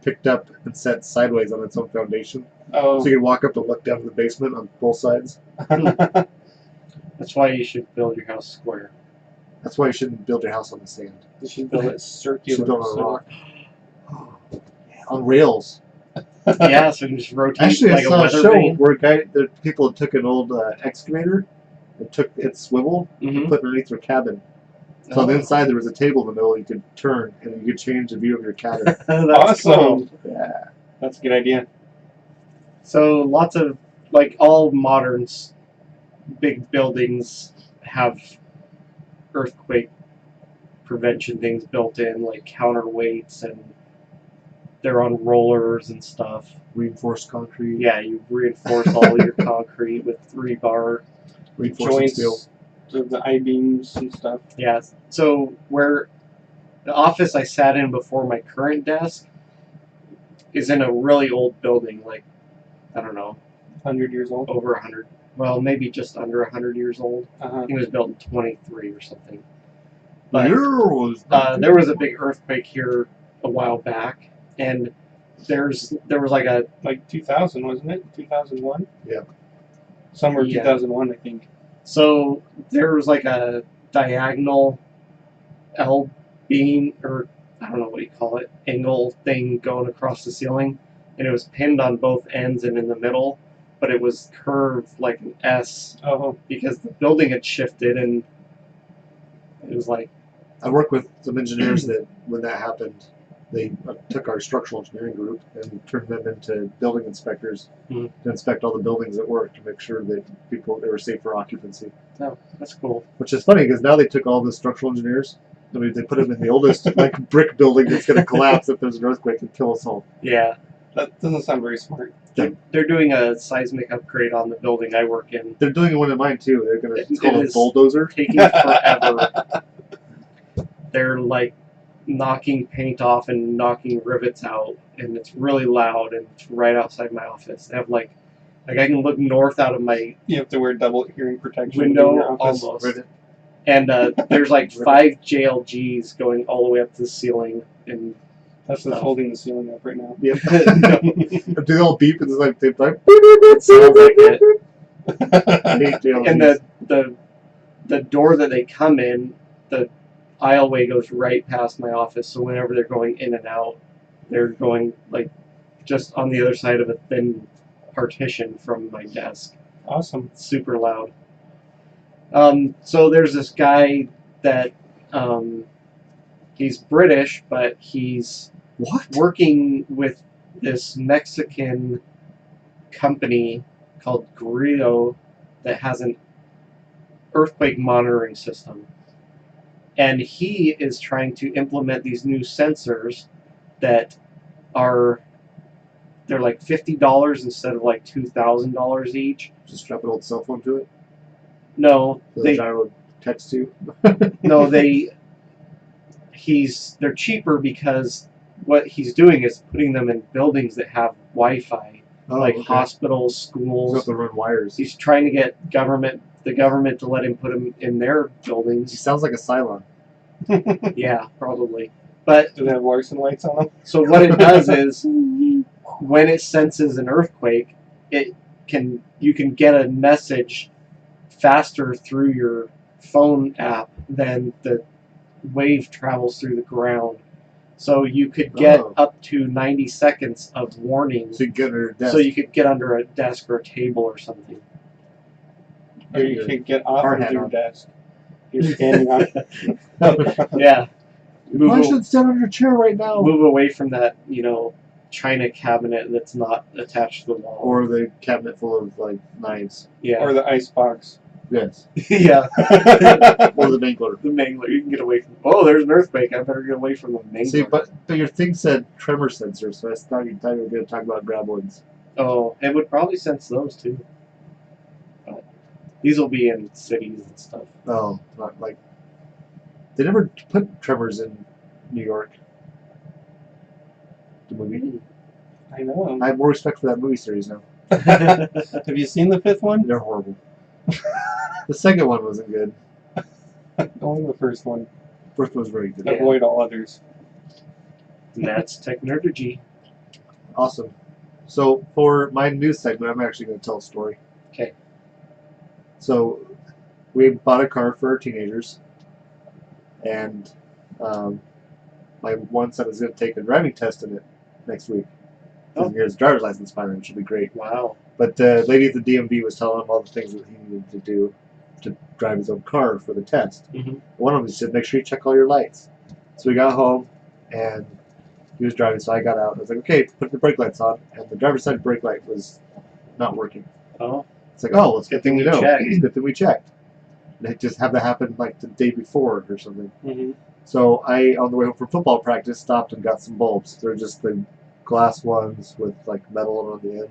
picked up and set sideways on its own foundation. Oh, So you could walk up and look down to the basement on both sides. That's why you should build your house square. That's why you shouldn't build your house on the sand. you should build it You circular. should build on a so- rock. On rails. Yeah, so you just rotate Actually, like I a saw a weather show vane. where the people took an old excavator and took its swivel Mhm. and put it underneath their cabin. So on the inside there was a table in the middle you could turn and you could change the view of your cabin. That's Awesome. cool. Yeah. That's a good idea. So lots of like all modern big buildings have earthquake prevention things built in, like counterweights, and they're on rollers and stuff. Reinforced concrete. Yeah, you reinforce all your concrete with rebar. Reinforced Joints, steel. the I-beams and stuff. Yeah. So where the office I sat in before my current desk is in a really old building, like I don't know, 100 years old. over 100. Well, maybe just under 100 years old. Uh-huh. He was built in 23 or something. But But there was a big earthquake here a while back, and there was like a Like 2000, wasn't it? 2001? Yeah. Somewhere Yeah. 2001, I think. so there was like a diagonal L beam, or I don't know what you call it, angle thing going across the ceiling, and it was pinned on both ends and in the middle, but it was curved like an S Oh, because the building had shifted, and it was like, I work with some engineers that when that happened, they took our structural engineering group and turned them into building inspectors to inspect all the buildings at work to make sure that they were safe for occupancy. oh, that's cool. Which is funny because now they took all the structural engineers. I mean, they put them in the oldest like brick building that's going to collapse if there's an earthquake and kill us all. Yeah, that doesn't sound very smart. they're doing a seismic upgrade on the building I work in. They're doing one in mine too. They're going to It call it a is bulldozer. taking forever. They're like knocking paint off and knocking rivets out, and it's really loud, and it's right outside my office. They have like I can look north out of my You have to wear double hearing protection window in your office. almost, Right. and there's like 5 JLGs going all the way up to the ceiling, and That's what's holding the ceiling up right now. Yep. no, Do they all beep and it's like they like. it sounds like it. I hate JLGs. And the door that they come in, the aisleway goes right past my office, so whenever they're going in and out, they're going like just on the other side of a thin partition from my desk. Awesome. It's super loud. So there's this guy that he's British, but he's working with this Mexican company called Grillo that has an earthquake monitoring system. And he is trying to implement these new sensors that they're like $50 instead of like $2,000 each. Just strap an old cell phone to it. No, So the gyro text you. no, they're cheaper because what he's doing is putting them in buildings that have Wi-Fi, like hospitals, So schools. you have to run wires. He's trying to get the government to let him put them in their He buildings. sounds like a Cylon. Yeah, probably. But Do they have Larson lights on them? so what it does is, when it senses an earthquake, you can get a message faster through your phone app than the wave travels through the ground. So you could get up to 90 seconds of warning. So you get under your desk. So you could get under a desk or a table or something. Or you could get off hard of hat your on. desk. You're standing on it. Yeah. I should stand on your chair right now. Move away from that, china cabinet that's not attached to the wall. Or the cabinet full of like knives. Yeah. Or the ice box. Yes. Yeah. Or the Mangler. The Mangler. You can get away from. Oh, there's an earthquake. I better get away from the Mangler. See, but your thing said tremor sensor, so I thought you were going to talk about graboids. Oh, it would probably sense those too. But these will be in cities and stuff. Oh, not like they never put tremors in New York. The movie. I know. I have more respect for that movie series now. Have you seen the 5th one? They're horrible. The second one wasn't good. Only the first one. First one was very good. Yeah. Avoid all others. And that's Technergy. Awesome. So for my news segment, I'm actually going to tell a story. Okay. So we bought a car for our teenagers, and my one son is going to take a driving test in it next week. He's going to get his driver's license finally, which will be great. Wow. But the lady at the DMV was telling him all the things that he needed to do to drive his own car for the test. Mm-hmm. One of them said, make sure you check all your lights. So we got home, and he was driving, so I got out. I was like, okay, put the brake lights on. And the driver's side brake light was not working. Oh. It's like, oh, well, it's a good Good thing thing we you know. checked. It's a good thing we checked. And it just had that happen like the day before or something. Mm-hmm. So I, on the way home from football practice, stopped and got some bulbs. They're just the glass ones with like metal on the end.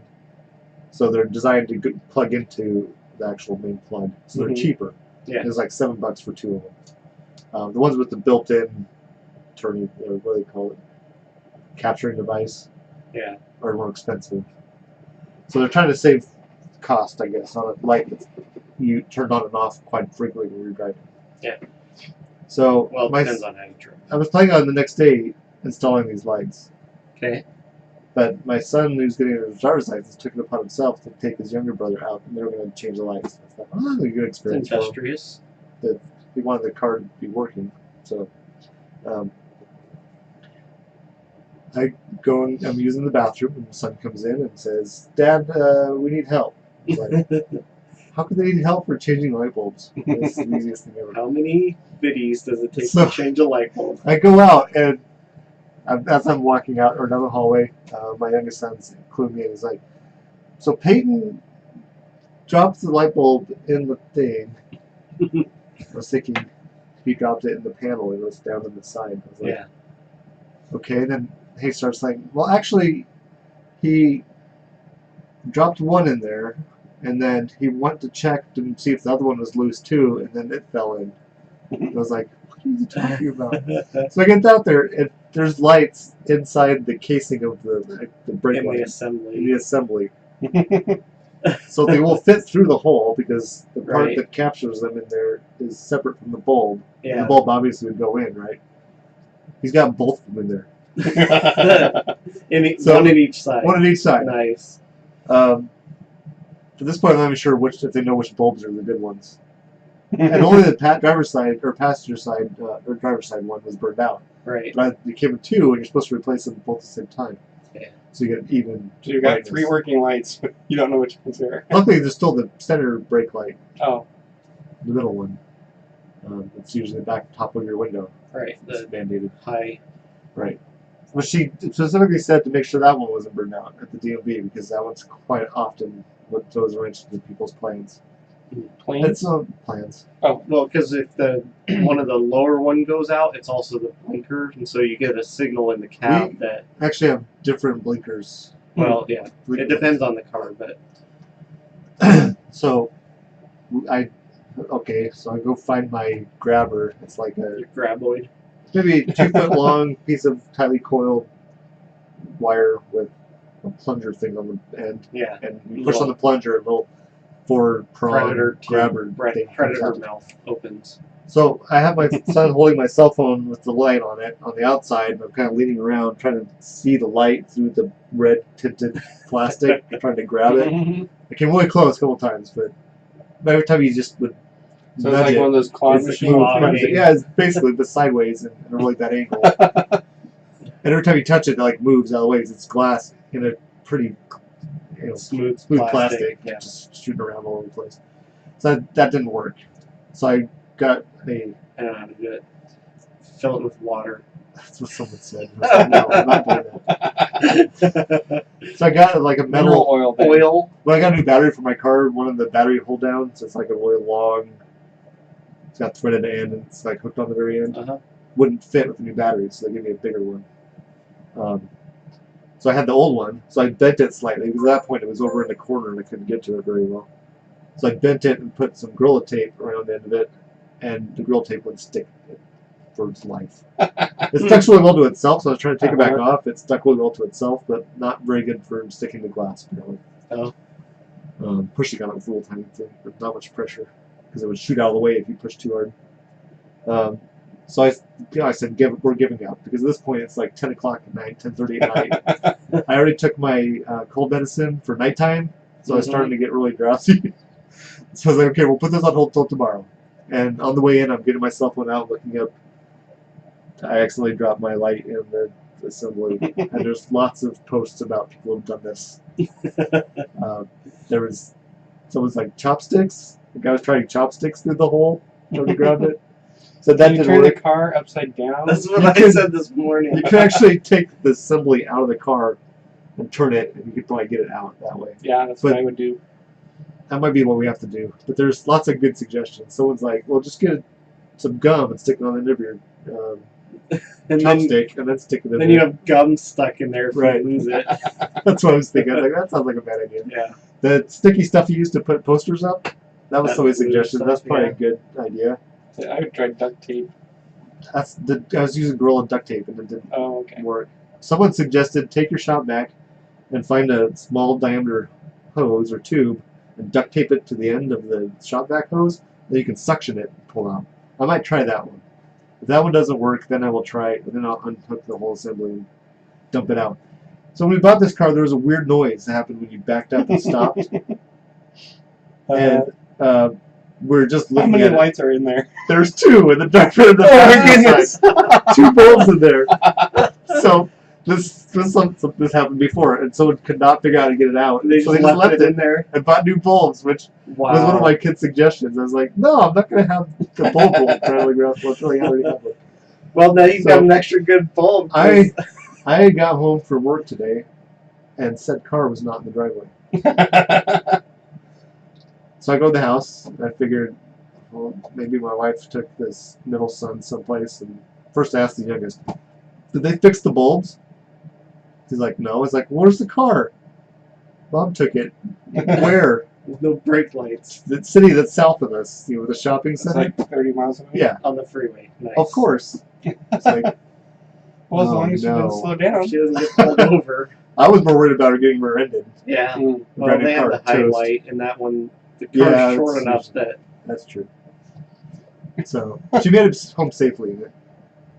So they're designed to plug into the actual main plug. So they're Mhm. cheaper. Yeah. It was like $7 for 2 of them. The ones with the built-in turning, what do they call it? Capturing device. Yeah. Are more expensive. So they're trying to save cost, I guess, on a light that you turn on and off quite frequently when you're driving. Yeah. So Well, it depends on how you drive. I was planning on the next day installing these lights. Okay. But my son, who's getting his driver's license, took it upon himself to take his younger brother out, and they were going to change the lights. I thought, oh, that'll be a good It's experience for him. industrious. He wanted the car to be working. So I go and I'm using the bathroom, and the son comes in and says, "Dad, we need help." It's like, how could they need help for changing light bulbs? That's the easiest thing ever. How many biddies does it take So- to change a light bulb? I go out, and as I'm walking out or down the hallway, my youngest son's cluing me in. He's like, "So Peyton drops the light bulb in the thing." I was thinking he dropped it in the panel. It was down on the side. I was like, Yeah. okay. Then he starts saying, "Well, actually, he dropped one in there, and then he went to check to see if the other one was loose too, and then it fell in." I was like, "What are you talking about?" So I get out there, and there's lights inside the casing of the brake In the light assembly. in the assembly. So they will fit through the hole because the part Right. that captures them in there is separate from the bulb. And Yeah. the bulb obviously would go in, right? He's got both of them in there. So, One at each side. One on each side. Nice. At this point, I'm not even sure if they know which bulbs are the good ones. And only the driver's side or passenger side or driver's side one was burned out. Right. But you came with two, and you're supposed to replace them both at the same time. Yeah. So you get even. So you got brightness. 3 working lights, but you don't know which ones are. Luckily, there's still the center brake light, Oh, the middle one. It's usually the back top of your window. Right. It's The mandated. high. Right. Well, she specifically said to make sure that one wasn't burned out at the DMV because that one's quite often what throws a wrench into people's plans. planes. It's plans. Well, because if the one of the lower one goes out, it's also the blinker, and so you get a signal in the cab that. Actually, have different blinkers. Well, yeah. It depends on the car, but So, so I go find my grabber. It's like a your graboid. maybe 2 foot long piece of tightly coiled wire with a plunger thing on the end, Yeah. and you push on the plunger, a little 4-prong Predator grabber thing comes Predator out. mouth opens. So I have my son holding my cell phone with the light on it on the outside, and I'm kind of leaning around trying to see the light through the red tinted plastic, trying to grab it. I came really close a couple times, but every time you just would So it's nudge like it, one of those claw it's machines. moved. Yeah, it's basically the sideways and a really bad angle. And every time you touch it, it like moves out of the way. 'Cause it's glass in a pretty Smooth plastic, Yeah. just shooting around all over the place. So that didn't work. So I got a. I don't know how to do it. Fill it with water. That's what someone said. I was like, no, I'm not doing that. So I got like a Mineral metal oil. Then. Oil. Well, I got a new battery for my car. One of the battery hold downs. It's like a really long. It's got threaded end and it's like hooked on the very end. Uh-huh. Wouldn't fit with the new battery, so they gave me a bigger one. So I had the old one, so I bent it slightly because at that point it was over in the corner and I couldn't get to it very well. So I bent it and put some Gorilla Tape around the end of it, and the Gorilla Tape would stick for its life. It stuck really well to itself, so I was trying to take it back off. It stuck really well to itself, but not very good for sticking to glass. Oh. Pushing on it was a little tiny thing, but not much pressure because it would shoot out of the way if you push too hard. So I said, we're giving up because at this point it's like 10 o'clock at night, 10:30 at night. I already took my cold medicine for nighttime, so I was starting to get really drowsy. So I was like, okay, we'll put this on hold till tomorrow. And on the way in, I'm getting my cell phone out, looking up. I accidentally dropped my light in the assembly, and there's lots of posts about people who've done this. There was someone's like chopsticks. The guy was trying chopsticks through the hole, trying to grab it. So that Did you didn't turn work. the car upside down? That's what You I could- said this morning. You can actually take the assembly out of the car and turn it, and you could probably get it out that way. Yeah, that's But- what I would do. That might be what we have to do. But there's lots of good suggestions. Someone's like, well, just get some gum and stick it on the end of your and then, chopstick, and then stick it in then there. you have gum stuck in there if Right. you lose it. That's what I was thinking. I was like, that sounds like a bad idea. Yeah. The sticky stuff you used to put posters up, that was That somebody's glue suggestion. stuff, That's probably yeah. a good idea. I would try duct tape. I was using Gorilla duct tape, and it didn't Oh, okay. work. Someone suggested take your shop vac and find a small diameter hose or tube and duct tape it to the end of the shop vac hose. Then you can suction it and pull out. I might try that one. If that one doesn't work, then I will try it. Then I'll unhook the whole assembly and dump it out. So when we bought this car, there was a weird noise that happened when you backed up and stopped. And we're just How looking many at it. lights are in there? There's two in the driver and the Oh my passenger goodness! side. 2 bulbs in there. So this happened before, and someone could not figure out how to get it out. They so just they just left left it in there. and bought new bulbs, which Wow. was one of my kids' suggestions. I was like, no, I'm not going to have the bulb rattling around. Well, it's really already have one. Well, now you've So, got an extra good bulb. I got home from work today, and said car was not in the driveway. So I go to the house, and I figured, well, maybe my wife took this middle son someplace, and first I asked the youngest, did they fix the bulbs? He's like, no. I was like, where's the car? Mom took it. Where? There's no brake lights The city that's south of us, you know, the shopping It's center. like 30 miles away. Yeah, on the freeway. Nice. of course. It's like, Well, as Oh, long as she didn't no. slow down. She doesn't get pulled over. I was more worried about her getting rear-ended. Yeah. Mm. Well, Driving they have car the toast. highlight, and that one, the car's Yeah, short that's enough usually- that That's true. So she made it home safely.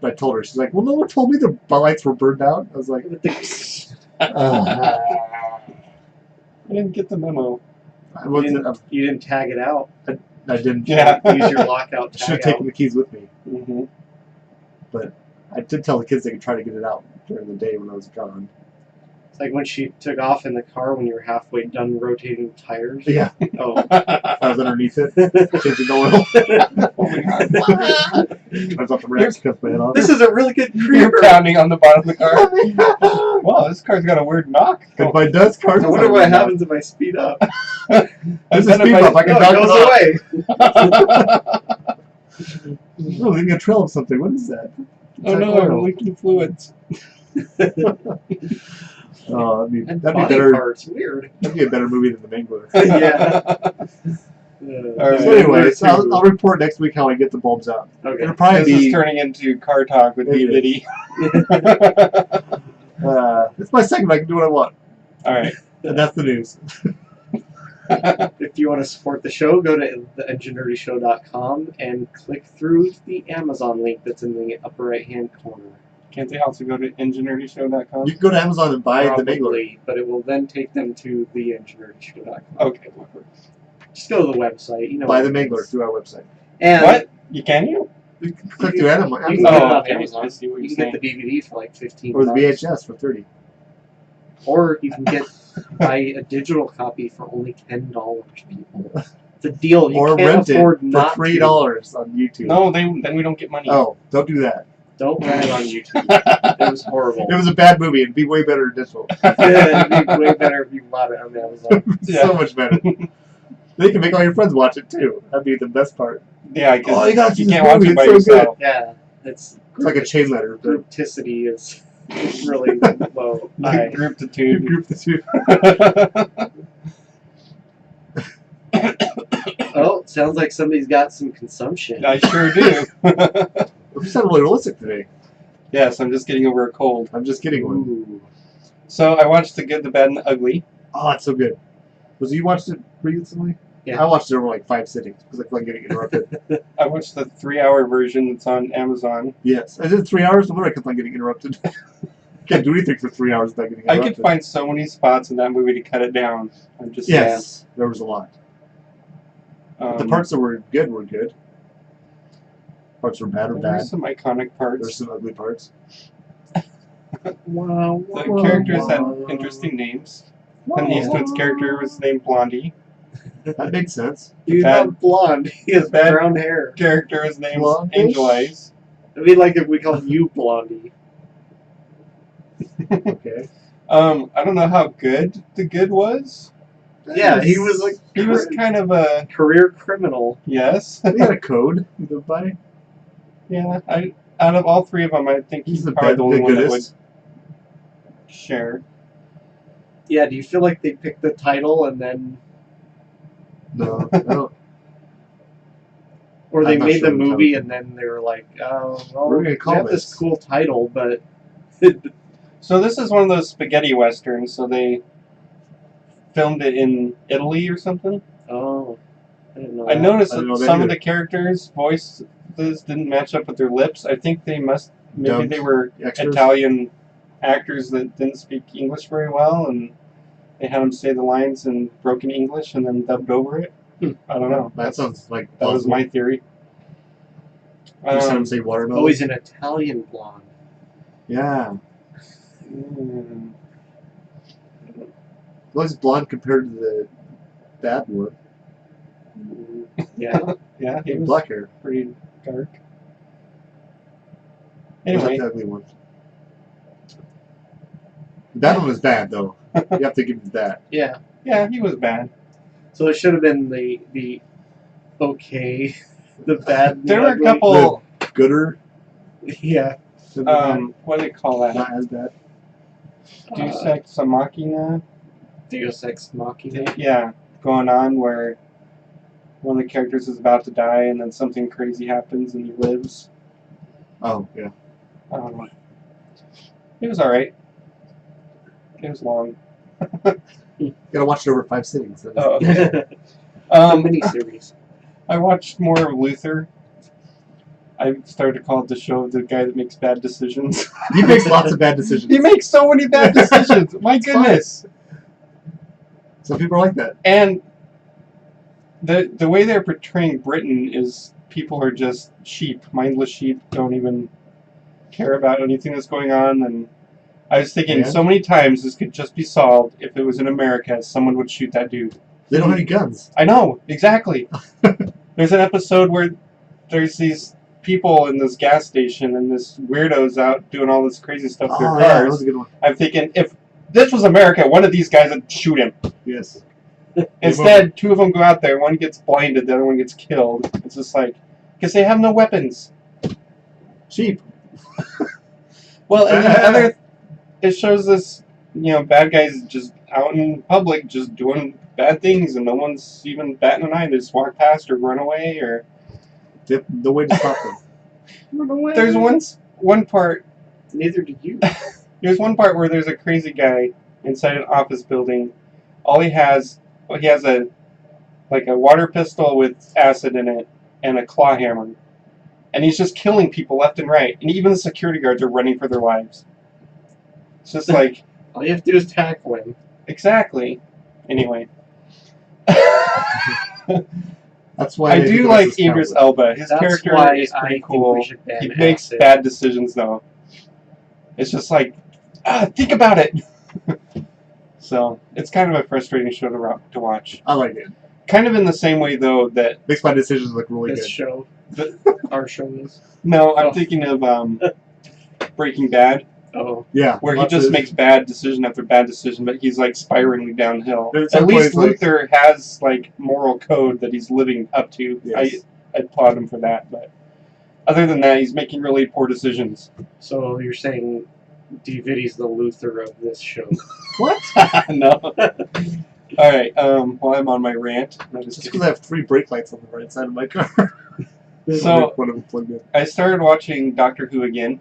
But I told her, she's like, well, no one told me the lights were burned out. I was like, I didn't get the memo. I you wasn't. you didn't tag it out. I didn't. Yeah. Use your lockout I should have tag taken out. the keys with me. Mm-hmm. I did tell the kids they could try to get it out during the day when I was gone. It's like when she took off in the car when you were halfway done rotating tires. Yeah, Oh. I was underneath it, changing the oil. I was off the racks, cut my head off. This is a really good You're creeper. pounding on the bottom of the car. Wow, this car's got a weird knock. If my dust card. I wonder what happens if I speed up. I This is bet if speed bump. I can No, knock it it goes off. away. Oh, leaving a trail of something. What is that? Oh no, I'm leaking fluids. Oh, And that'd be body better. parts. Weird. That'd be a better movie than the Mangler. Yeah. All right. So anyways, I'll report next week how I get the bulbs out. Okay. It'll probably This is be. turning into car talk with It D is. Liddy. It's my segment. I can do what I want, All right. and that's the news. If you want to support the show, go to theengineerdyshow.com and click through to the Amazon link that's in the upper right-hand corner. Can't they also go to engineerdyshow.com? You can go to Amazon and buy the Mangler. Probably, but it will then take them to theengineerdyshow.com. Okay. Just go to the website. You know. Buy the what it Mangler is. through our website. And What? You can you? You can click through Amazon, You can get it on okay. Amazon. I see what You you're can saying. get the DVD for like $15. or the VHS for $30. Or you can buy a digital copy for only $10. People, it's a deal. You Or can't rent it afford for not $3 to. on YouTube. No, then we don't get money. Oh, don't do that. Don't rent it on YouTube. It was horrible. It was a bad movie. It'd be way better in digital. It'd be way better if you bought it on Amazon. Yeah. So much better. They can make all your friends watch it too. That'd be the best part. Yeah, because Oh, you gotta see you this can't watch movie, it by it's so good. yourself. Yeah, it's It's like a chain letter. But groupticity is really low. Like group to two. group the two. Oh, sounds like somebody's got some consumption. I sure do. You sound really realistic today. Yes, I'm just getting over a cold. I'm just getting one. Ooh. So I watched The Good, the Bad, and the Ugly. Oh, it's so good. Was you watched it recently? Yeah. I watched it over like 5 sittings because I feel like getting interrupted. I watched the 3-hour version that's on Amazon. Yes. I did 3 hours. No wonder I kept on getting interrupted. Can't do anything for 3 hours without getting I interrupted. could find so many spots in that movie to cut it down. I'm just Yes, there was a lot. saying. The parts that were good were good. Parts were bad or There were bad. some iconic There's parts. some ugly parts. Wow. The characters had interesting names. Clint Eastwood's character was named Blondie. That makes sense. He's Bad- not blonde. He has bad- brown hair. Character was named Blondish? Angel Eyes. It'd be like if we called you Blondie. Okay. I don't know how good the good was. Yeah, he was like He was kind of a career criminal. yes. We had a code you could buy. Yeah. Out of all three of them, I think he's the probably the only one that would goodest. share. Yeah, do you feel like they picked the title and then, No, I don't. or they I'm not made sure the what movie title. and then they were like, oh, well, We're gonna we call have this this. cool title, but So this is one of those spaghetti westerns. So they filmed it in Italy or something. oh, I didn't know. I that. noticed I didn't know that that some of either. the characters' voices didn't match up with their lips. I think maybe Dubbed they were extras? Italian actors that didn't speak English very well, and they had them say the lines in broken English and then dubbed over it. I don't know. That sounds like That was my theory. You just had him say watermelon. Oh, he's an Italian blonde. Yeah. Mm. Well, he's blonde compared to the bad one. Yeah. Yeah, He he had was black hair. pretty dark. Or was Anyway, that the ugly one? The bad one was bad, though. You have to give him that. Yeah. yeah, he was bad. So it should have been the okay, the bad. and There were a ugly. couple, Gooder. Yeah. what do they call that? Not as bad. Deus Ex Machina? Deus Ex Machina. Yeah, going on where one of the characters is about to die and then something crazy happens and he lives. Oh, yeah. I don't know. It was alright. It was long. You gotta watch it over 5 sittings. Oh, okay. The miniseries. I watched more of Luther. I started to call it the show of the guy that makes bad decisions. He makes lots of bad decisions. He makes so many bad decisions. My goodness. Some people are like that. And the way they're portraying Britain is people are just sheep, mindless sheep, don't even care about anything that's going on. And I was thinking Yeah. so many times this could just be solved if it was in America. Someone would shoot that dude. They don't have any guns. I know, exactly. There's an episode where there's these people in this gas station and this weirdo's out doing all this crazy stuff with Oh, their yeah, that cars. was a good one. I'm thinking, if this was America, one of these guys would shoot him. Yes. Instead, two of them go out there, one gets blinded, the other one gets killed. It's just like, because they have no weapons. Sheep. Well, and the other, it shows this, bad guys just out in public just doing bad things and no one's even batting an eye. They just walk past or run away or... Yep, no way to stop them. Run away. There's one part, Neither did you. there's one part where there's a crazy guy inside an office building. All he has a water pistol with acid in it and a claw hammer. And he's just killing people left and right. And even the security guards are running for their lives. It's just like, All you have to do is tackle him. exactly. Anyway. That's why I they do think of like us as Idris cowboys. Elba. His That's character why is I pretty think cool. we should ban He makes acid. bad decisions though. It's just like, think about it. So it's kind of a frustrating show to watch. I like it. Kind of in the same way though that Makes my decisions look really This good. show, our show is. no, I'm Oh. thinking of Breaking Bad, Oh, Yeah. where he lots just of- makes bad decision after bad decision, but he's like spiraling downhill. At At some least point, it's like- Luther has like moral code that he's living up to. Yes. I applaud him for that, but other than that, he's making really poor decisions. so you're saying DVD's the Luther of this show? What? No. All right. While I'm on my rant, no, just Just kidding. because I have 3 brake lights on the right side of my car. So- one of them plugged in. I started watching Doctor Who again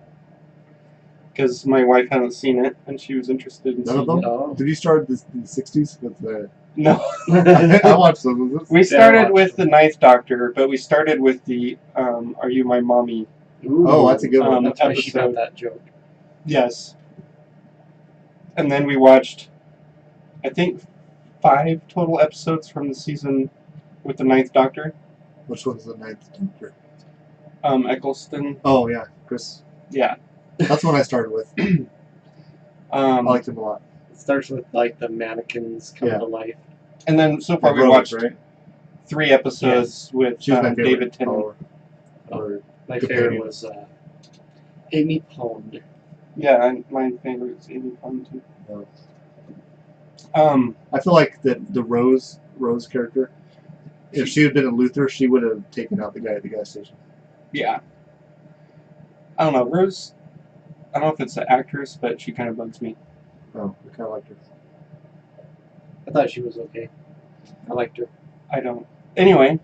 because my wife hadn't seen it and she was interested in None of seeing them? it. Oh. Did you start this in the 60s with the... No. I watched some of this. We Yeah, I started watched with it. the Ninth Doctor, but we started with the Are You My Mommy? Ooh, Oh, that's a good one. That's why she got episode. that joke. Yes. And then we watched, I think, 5 total episodes from the season with the Ninth Doctor. Which one's the 9th Doctor? Eccleston. Oh, yeah. Chris. Yeah. That's the one I started with. I liked him a lot. It starts with like the mannequins come Yeah. to life. And then so far we Rose, watched right? 3 episodes with She was my favorite. David Tennant. Or My Companion. favorite was Amy Pond. Yeah, and my favorite is Amy Pond too. Oh. I feel like the Rose character, if she had been a Luther, she would have taken out the guy at the gas station. Yeah. I don't know, Rose, I don't know if it's the actress, but she kind of bugs me. Oh, I kind of liked her. I thought she was okay. I liked her. I don't. Anyway,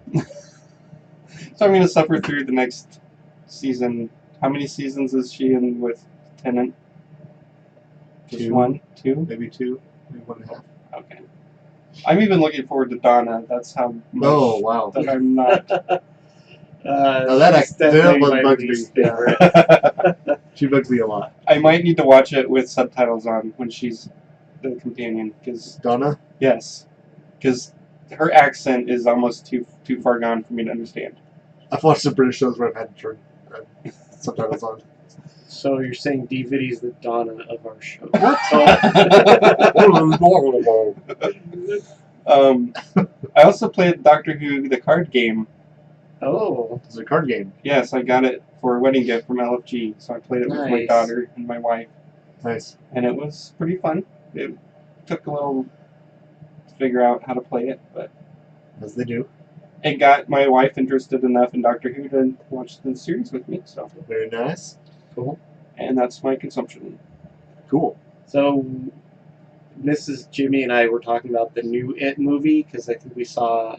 so I'm going to suffer through the next season. How many seasons is she in with Tennant? Just 2. 1? 2? Maybe 2, maybe 1.5. Okay. I'm even looking forward to Donna. That's how much Oh, wow. that I'm not. Now that she's definitely my bugs me. least Yeah. favorite. She bugs me a lot. I might need to watch it with subtitles on when she's the companion. Cause, Donna? yes. Because her accent is almost too far gone for me to understand. I've watched some British shows where I've had to turn subtitles on. So you're saying DVD's the Donna of our show? I also played Doctor Who, the card game. Oh, It's a card game. Yes, I got it for a wedding gift from LFG, so I played it with my Nice. daughter and my wife, Nice. and it was pretty fun. It took a little to figure out how to play it, but As they do. it got my wife interested enough in Doctor Who to watch the series with me, so, Very nice. cool. and that's my consumption. Cool. So Mrs. Jimmy and I were talking about the new It movie because I think we saw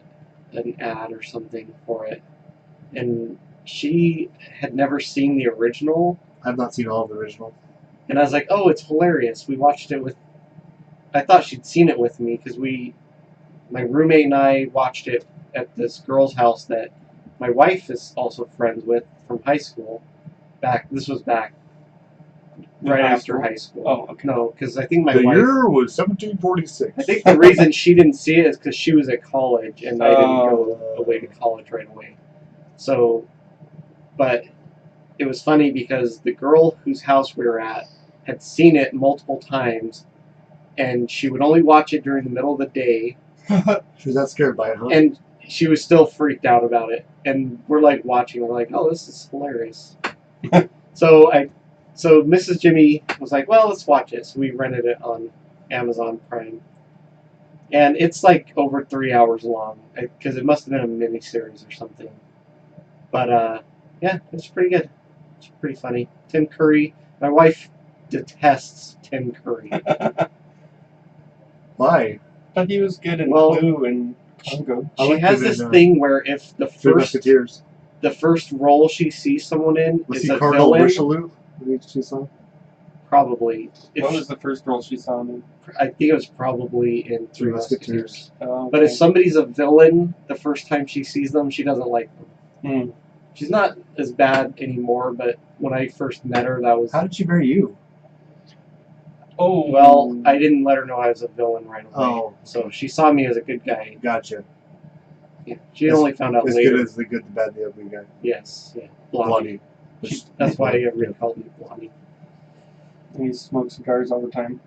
an ad or something for it, and she had never seen the original, I've not seen all of the original. and I was like, "Oh, it's hilarious." We watched it with. I thought she'd seen it with me because my roommate and I watched it at this girl's house that my wife is also friends with from high school. This was back In right high after school? high school. Oh, okay. No, because I think my The wife. year was 1746. I think the reason she didn't see it is because she was at college and I didn't go Oh. away to college right away. So, but it was funny because the girl whose house we were at had seen it multiple times, and she would only watch it during the middle of the day, She was that scared by it, huh? and she was still freaked out about it. And we're like watching, we're like, "Oh, this is hilarious." So Mrs. Jimmy was like, "Well, let's watch it." So we rented it on Amazon Prime. And it's like over 3 hours long, because it must have been a miniseries or something. But yeah, it's pretty good. It's pretty funny. Tim Curry. My wife detests Tim Curry. Why? But he was good in Well, Clue and Congo. I She liked has him this in, thing where if the Three first Musketeers. role she sees someone in Was is he a Cardinal villain, Richelieu? Did you see probably. What was the first role she saw him in? I think it was probably in Three Three Musketeers. Musketeers. But if somebody's a villain the first time she sees them, she doesn't like them. Hmm. She's not as bad anymore, but when I first met her, that was. How did she marry you? Oh, Well, I didn't let her know I was a villain right away. Oh. So she saw me as a good guy. Gotcha. Yeah. She As- only found out As later. good as the good, the bad, the ugly guy. Yes. Yeah. Blondie. Blondie. That's why everybody called me Blondie. he smokes cigars all the time.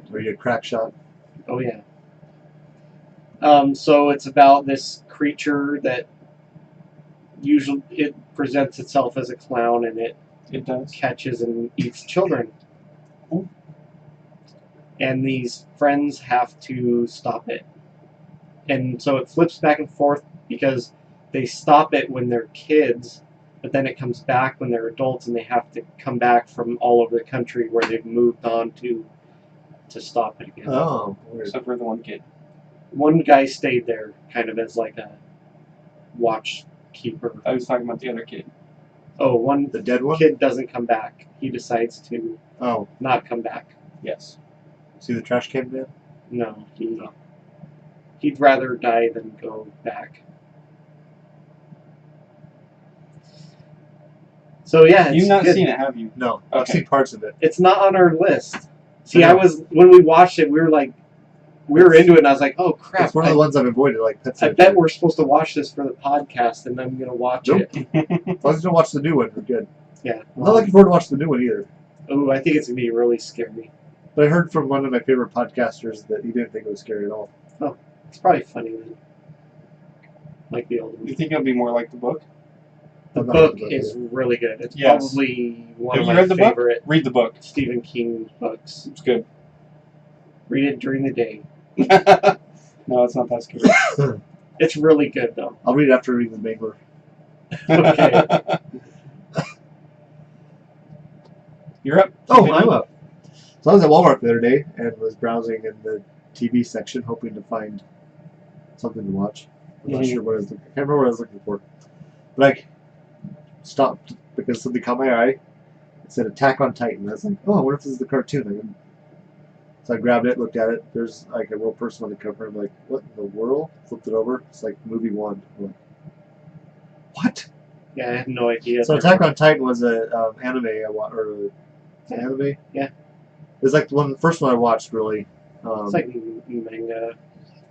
Were you a crack shot? Oh yeah. So it's about this creature that usually it presents itself as a clown and it It does. catches and eats children. Ooh. And these friends have to stop it. And so it flips back and forth because they stop it when they're kids, but then it comes back when they're adults and they have to come back from all over the country where they've moved on to stop it again. Oh, weird. Except for the one kid. One guy stayed there kind of as like a watch keeper. I was talking about the other kid. Oh, one The dead one? kid doesn't come back. He decides to Oh, not come back. Yes. see the trash can man? No, he'd rather die than go back. So yeah, it's You've not good. seen it, have you? No, I've Okay. seen parts of it. It's not on our list. See, Yeah. I was when we watched it, we were into it, and I was like, "Oh crap!" It's one of the ones I've avoided, like Pet I Sematary. bet we're supposed to watch this for the podcast, and I'm gonna watch Nope. it. As long as you don't watch the new one, we're good. Yeah. I'm not looking forward to watching the new one either. Oh, I think it's gonna be really scary. But I heard from one of my favorite podcasters that he didn't think it was scary at all. It's probably funny then. Like the old You one. think it'll be more like the book? The I've not read book the book is really good. It's Yes. probably one Have of you my read the book? favorite Read the book. Stephen King books. It's good. Read it during the day. No, it's not that scary. It's really good though. I'll read it after reading the Mangler. Okay. You're up. Oh, I'm up. So I was at Walmart the other day and was browsing in the TV section, hoping to find something to watch. I'm not Mhm. sure what I was looking. I can't remember what I was looking for. But I stopped because something caught my eye. It said Attack on Titan. I was like, oh, I wonder if this is the cartoon. So I grabbed it, looked at it. There's like a real person on the cover. I'm like, what in the world? Flipped it over. It's like movie one. I'm like, what? Yeah, I had no idea. So Attack on Titan was a anime I watched, or an anime. Yeah. It was like the first one I watched. Really, It's like manga.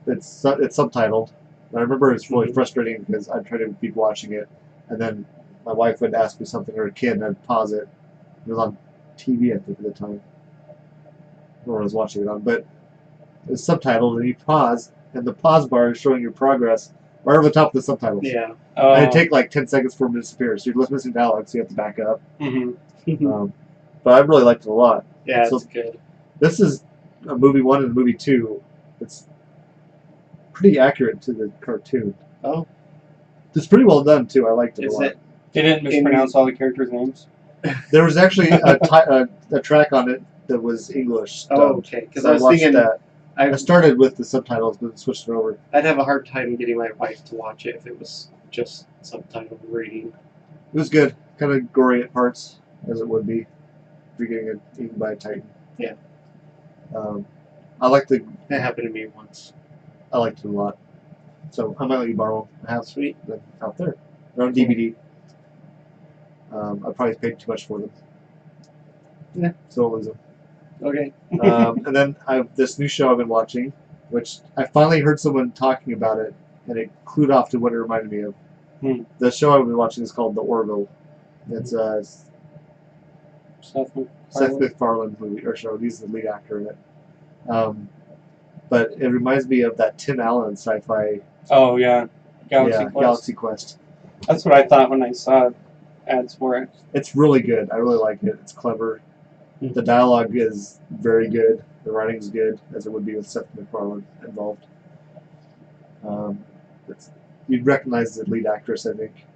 it's subtitled. And I remember it's really Mhm. frustrating because I tried to keep watching it, and then my wife would ask me something or a kid, and I'd pause it. It was on TV, I think, at the time. I don't know what I was watching it on, but it was subtitled, and you pause, and the pause bar is showing your progress right over the top of the subtitles. Yeah. Oh. And it'd take like 10 seconds for them to disappear, so you're missing dialogue, so you have to back up. Mm-hmm. But I really liked it a lot. Yeah, So it's good. this is a movie 1 and movie 2. It's pretty accurate to the cartoon. Oh. It's pretty well done, too. I liked it Is a lot. it? They didn't mispronounce all the characters' names. There was actually a track on it that was English. Oh, dubbed. okay. Because So I was watched thinking that. I started with the subtitles, but switched it over. I'd have a hard time getting my wife to watch it if it was just subtitled reading. It was good. Kind of gory at parts, as it would be if you're getting eaten by a titan. Yeah. I liked the. That happened to me once. I liked it a lot. So I might let you borrow them. I have Sweet. them out there. They're on DVD. I probably paid too much for them. Yeah. So I'll lose them. Okay. And then I have this new show I've been watching, which I finally heard someone talking about it, and it clued off to what it reminded me of. The show I've been watching is called The Orville. It's Seth Seth MacFarlane movie or show. He's the lead actor in it. But it reminds me of that Tim Allen sci-fi. Oh yeah, Galaxy Quest. Galaxy Quest. That's what I thought when I saw ads for it. It's really good. I really like it. It's clever. The dialogue is very good. The writing's good, as it would be with Seth MacFarlane involved. You'd recognize the lead actress, I think.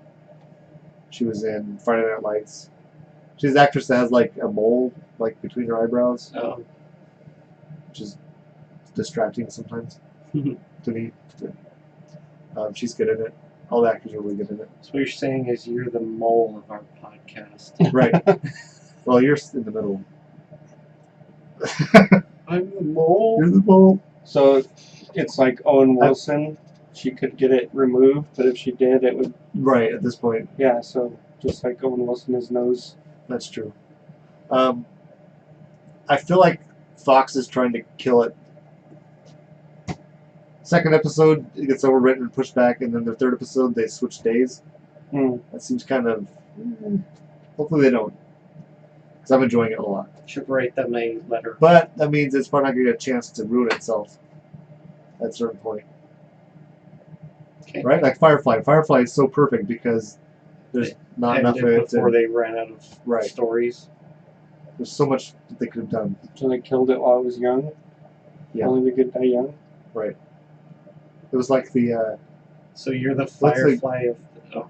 She was in Friday Night Lights. She's the actress that has like a mole like between her eyebrows, Oh. which is distracting sometimes to me. She's good in it. All the actors are really good in it. So what you're saying is you're the mole of our podcast. Right. Well, you're in the middle. I'm the mole. You're the mole. So it's like Owen Wilson. She could get it removed, but if she did, it would. Right, at this point. Yeah, so just like Owen Wilson, his nose. That's true. I feel like Fox is trying to kill it. Second episode, it gets overwritten and pushed back, and then the third episode, they switch days. That seems kind of... Hopefully they don't. Because I'm enjoying it a lot. Should write them a letter. But that means it's probably not going to get a chance to ruin itself at a certain point. Okay. Right? Like Firefly. Firefly is so perfect because there's not enough of it. Before they ran out of stories. There's so much that they could have done. So they killed it while it was young. Yeah. Only the good die young. Right. It was like the... So you're the Firefly of...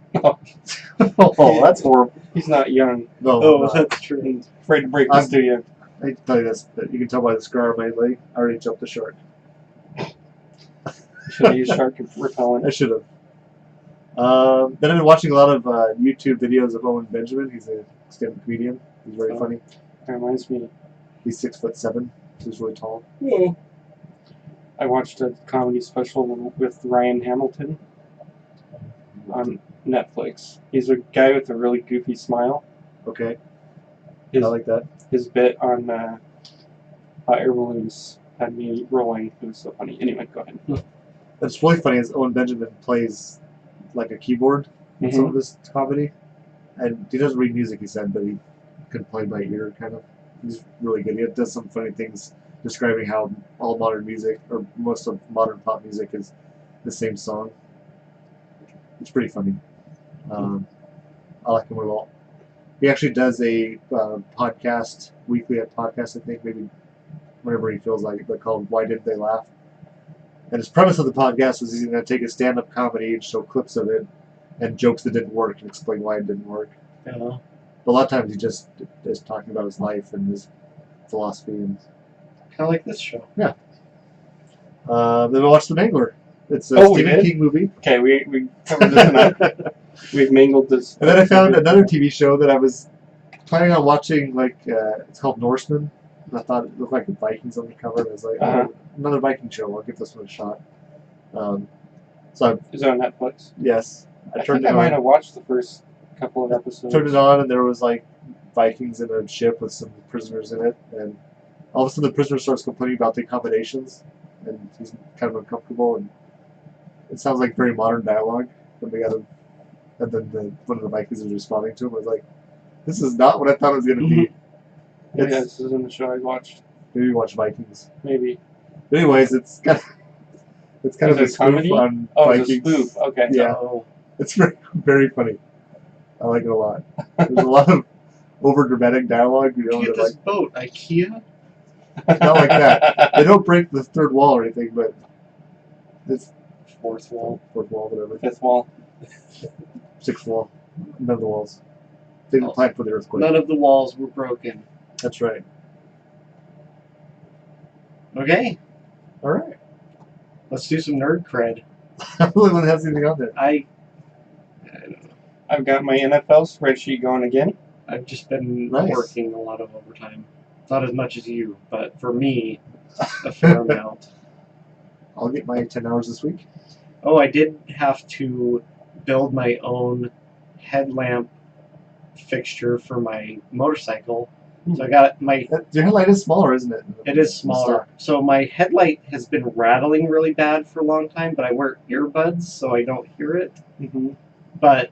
oh, that's horrible. He's not young. No, Oh, that's true. I'm afraid to break this to you. I hate to tell you this, but you can tell by the scar on my leg, I already jumped the shark. Should have used shark repellent. I should have. Then I've been watching a lot of YouTube videos of Owen Benjamin. He's a stand-up comedian. He's very funny. That reminds me. He's 6'7". So he's really tall. Whoa. I watched a comedy special with Ryan Hamilton on Netflix. He's a guy with a really goofy smile. Okay. I like that. His bit on hot air balloons had me rolling. It was so funny. Anyway, go ahead. What's really funny is Owen Benjamin plays like a keyboard in some of his comedy. And he doesn't read music, he said, but he can play by ear, kind of. He's really good. He does some funny things describing how all modern music, or most of modern pop music, is the same song. It's pretty funny. I like him a lot. He actually does a podcast, weekly podcast, I think, maybe whenever he feels like it, but called Why Didn't They Laugh? And his premise of the podcast was he's going to take a stand-up comedy and show clips of it and jokes that didn't work and explain why it didn't work. Yeah. But a lot of times he just is talking about his life and his philosophy. And Kind of like this show. yeah. Then we watched The Mangler. It's a we Stephen did? King movie. Okay, we covered this enough. We've mangled this. And then I found another TV show that I was planning on watching, like, it's called Norseman. And I thought it looked like the Vikings on the cover, and I was like, oh, another Viking show, I'll give this one a shot. Is it on Netflix? Yes. I think I might have watched the first couple of episodes. Turned it on, and there was, like, Vikings in a ship with some prisoners in it, and all of a sudden the prisoner starts complaining about the accommodations, and he's kind of uncomfortable, and it sounds like very modern dialogue, but we got a And then one of the Vikings was responding to him. I was like, "This is not what I thought it was going to be." Yeah, this isn't the show I watched. Maybe you watch Vikings. Maybe. But anyways, it's kind of Is a it spoof comedy? on Oh, Vikings. it's a spoof. Okay. Yeah. Oh, It's very, very funny. I like it a lot. There's a lot of over dramatic dialogue. You know, look at that, this boat, IKEA. not like that. They don't break the third wall or anything, but it's Fourth wall. fourth wall, whatever. Fifth wall. Sixth wall. None of the walls. They didn't plan for the earthquake. None of the walls were broken. That's right. Okay, All right. let's do some nerd cred. I'm the only one that has anything on there. I don't know. I've got my NFL spreadsheet going again. I've just been Nice. working a lot of overtime. Not as much as you, but for me, a fair amount. I'll get my 10 hours this week. Oh, I did have to build my own headlamp fixture for my motorcycle. So I got my. Your headlight is smaller, isn't it? It is smaller. So my headlight has been rattling really bad for a long time, but I wear earbuds so I don't hear it. Mm-hmm. But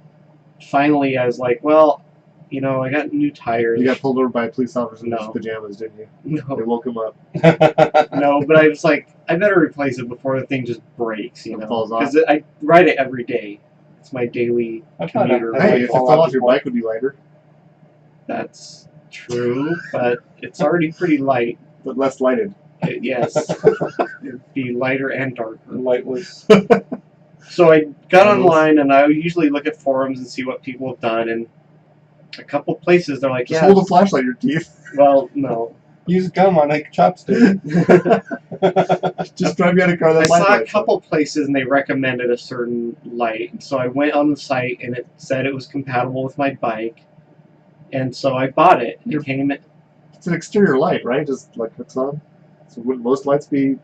finally, I was like, well, you know, I got new tires. You got pulled over by a police officer in No. his pajamas, didn't you? They No, woke him up. no, but I was like, I better replace it before the thing just breaks, you It know, falls off. because I ride it every day. It's my daily I've had commuter. a- Hey, might if it fall fell out off your before. bike, would be lighter, That's true, but it's already pretty light. but less lighted. Yes, it'd be lighter and darker. Lightless. So I got online, and I usually look at forums and see what people have done, and a couple places they're like, Just yeah, hold a flashlight in your teeth. well, no. Use gum on a chopstick. Just drive you out of a car I that saw a light. couple places and they recommended a certain light. And so I went on the site and it said it was compatible with my bike. And so I bought it. And it came. It's an exterior light, right? Just like hooks on. So wouldn't most lights be?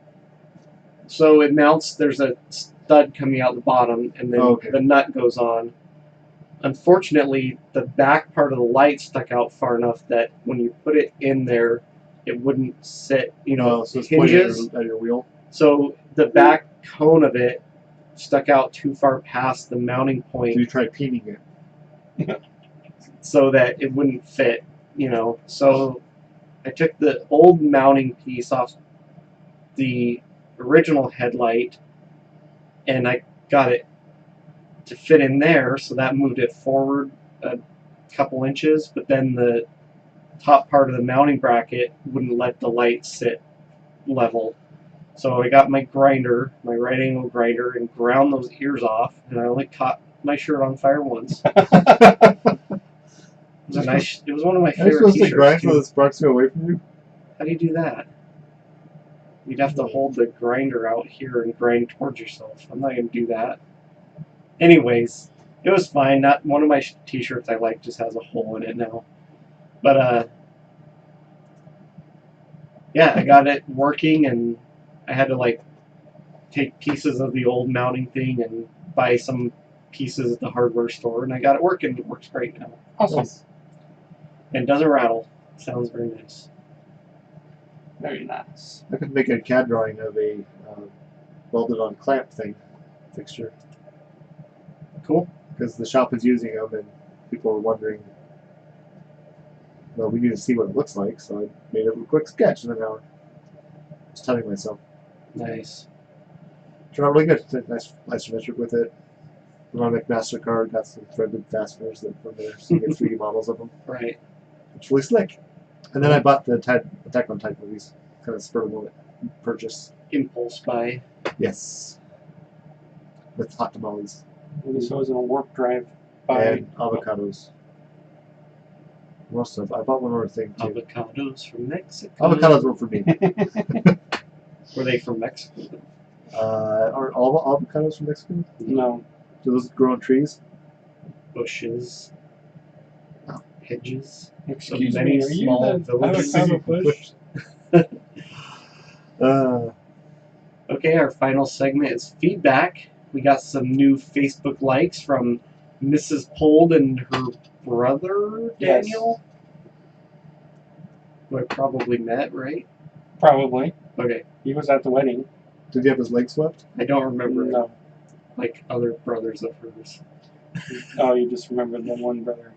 So it mounts. There's a stud coming out the bottom, and then Okay. the nut goes on. Unfortunately, the back part of the light stuck out far enough that when you put it in there, it wouldn't sit. You know, So it's pointing hinges. at your wheel. So the back cone of it stuck out too far past the mounting point. So you try peening it. So that it wouldn't fit, you know. So I took the old mounting piece off the original headlight and I got it to fit in there, so that moved it forward a couple inches, but then the top part of the mounting bracket wouldn't let the light sit level. So I got my grinder, my right angle grinder, and ground those ears off, and I only caught my shirt on fire once. It was a nice. It was one of my Are you favorite supposed to t-shirts. grind so too. the sparks go away from you? How do you do that? You'd have to hold the grinder out here and grind towards yourself. I'm not gonna do that. Anyways, it was fine. Not one of my t-shirts I like just has a hole in it now. But yeah, I got it working, and I had to like take pieces of the old mounting thing and buy some pieces at the hardware store, and I got it working. It works great now. Awesome. And doesn't rattle. Sounds very nice. Very nice. I could make a CAD drawing of a welded on clamp thing fixture. Cool. Because the shop is using them and people were wondering, well, we need to see what it looks like, so I made a quick sketch in an hour. Just telling myself. Nice. Turned out really good. Did nice isometric with it. Ceramic MasterCard, got some threaded fasteners that from there, so you get 3D models of them. Right. It's really slick. And then I bought the Attack on Titan movies. Kind of spur of the moment purchase. Impulse buy. Yes. With hot tamales. This was in a warp drive by And avocados. Most of I bought one other thing too. Avocados from Mexico. Avocados were for me. Were they from Mexico? Aren't all avocados from Mexico? no. Do those grow on trees? Bushes. Oh. Hedges. Excuse many me, are you small the villages. avocado bush? Okay, our final segment is feedback. We got some new Facebook likes from Mrs. Pold and her brother, Yes. Daniel. Who I probably met, right? Probably. Okay, He was at the wedding. Did he have his leg swept? I don't remember No. like other brothers of hers. Oh, you just remember the one brother.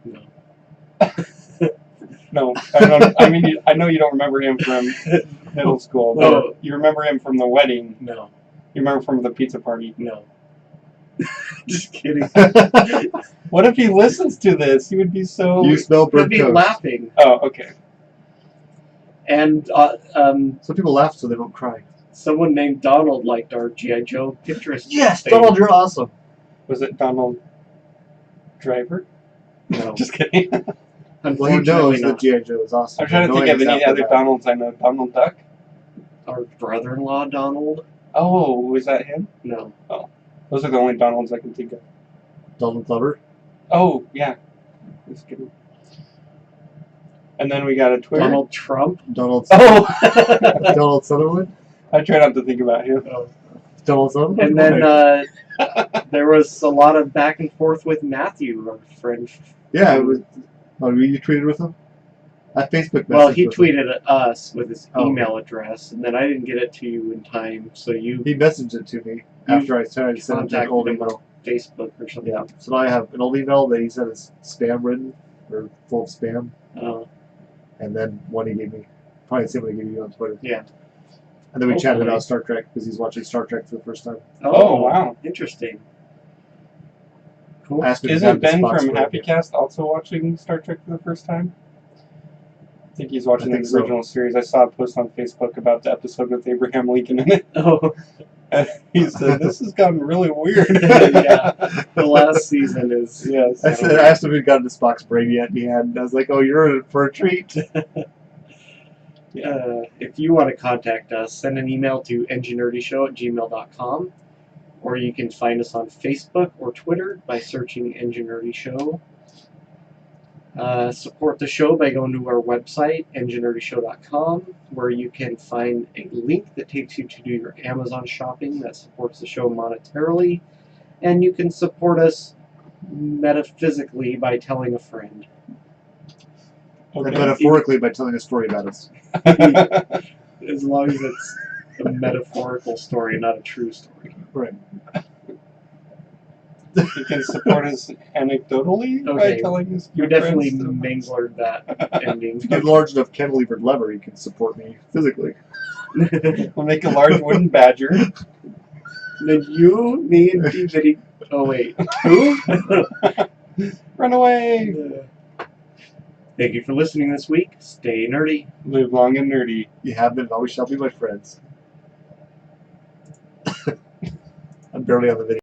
No. No, I don't. I mean, I know you don't remember him from middle school. But Oh. you remember him from the wedding. No. You remember from the pizza party. No. Just kidding. What if he listens to this? He would be so. You smell He'd burnt be toast. laughing. Oh, okay. And Some people laugh so they don't cry. someone named Donald liked our G.I. Joe Pinterest. Yes, thing. Donald, you're awesome. Was it Donald Driver? No. Just kidding. Well, he Unfortunately knows that not. G.I. Joe is awesome. I'm trying to think Knowing of it's any after other that. Donalds I know. Donald Duck? Our brother-in-law Donald? Oh, was that him? No. Those are the only Donalds I can think of. Donald Glover. Oh, yeah. Just kidding. And then we got a Twitter. Donald Trump? Donald. Oh! Donald Sutherland. I try not to think about him. Donald Sutherland. And then there was a lot of back and forth with Matthew, our friend. yeah, it was. Oh, you tweeted with him? I Facebook messaged Well, he with him. tweeted at us with his Oh. email address, and then I didn't get it to you in time, so you He messaged it to me after I tried to send him an contacted old him email. on Facebook or something. Yeah, so now I have an old email that he said is spam written or full of spam, Oh, and then one he gave me, probably the same one he gave you on Twitter. yeah. And then we chatted Hopefully. about Star Trek because he's watching Star Trek for the first time. Oh, wow. Interesting. Cool. I asked him if he Isn't had this Ben box from for him. Happy Cast also watching Star Trek for the first time? I think he's watching I think the so. original series. I saw a post on Facebook about the episode with Abraham Lincoln in it. Oh, And he said, "This has gotten really weird." Yeah. the last season is. Yes. I asked him if he'd gotten this box brain yet, and he hadn't. I was like, oh, you're in for a treat. If you want to contact us, send an email to enginerdyshow@gmail.com, or you can find us on Facebook or Twitter by searching Enginerdy Show. Support the show by going to our website, enginerdyshow.com, where you can find a link that takes you to do your Amazon shopping that supports the show monetarily, and you can support us metaphysically by telling a friend. And Okay. metaphorically by telling a story about us. As long as it's a metaphorical story, not a true story. Right. You can support us anecdotally by Okay. telling us. You your definitely friends to- manglered that ending. If you get a large enough cantilevered lever, you can support me physically. We'll make a large wooden badger. Then you, me, and T-Bitty. Oh, wait. Who? Run away! Thank you for listening this week. Stay nerdy. Live long and nerdy. You have been and always shall be my friends. I'm barely on the video.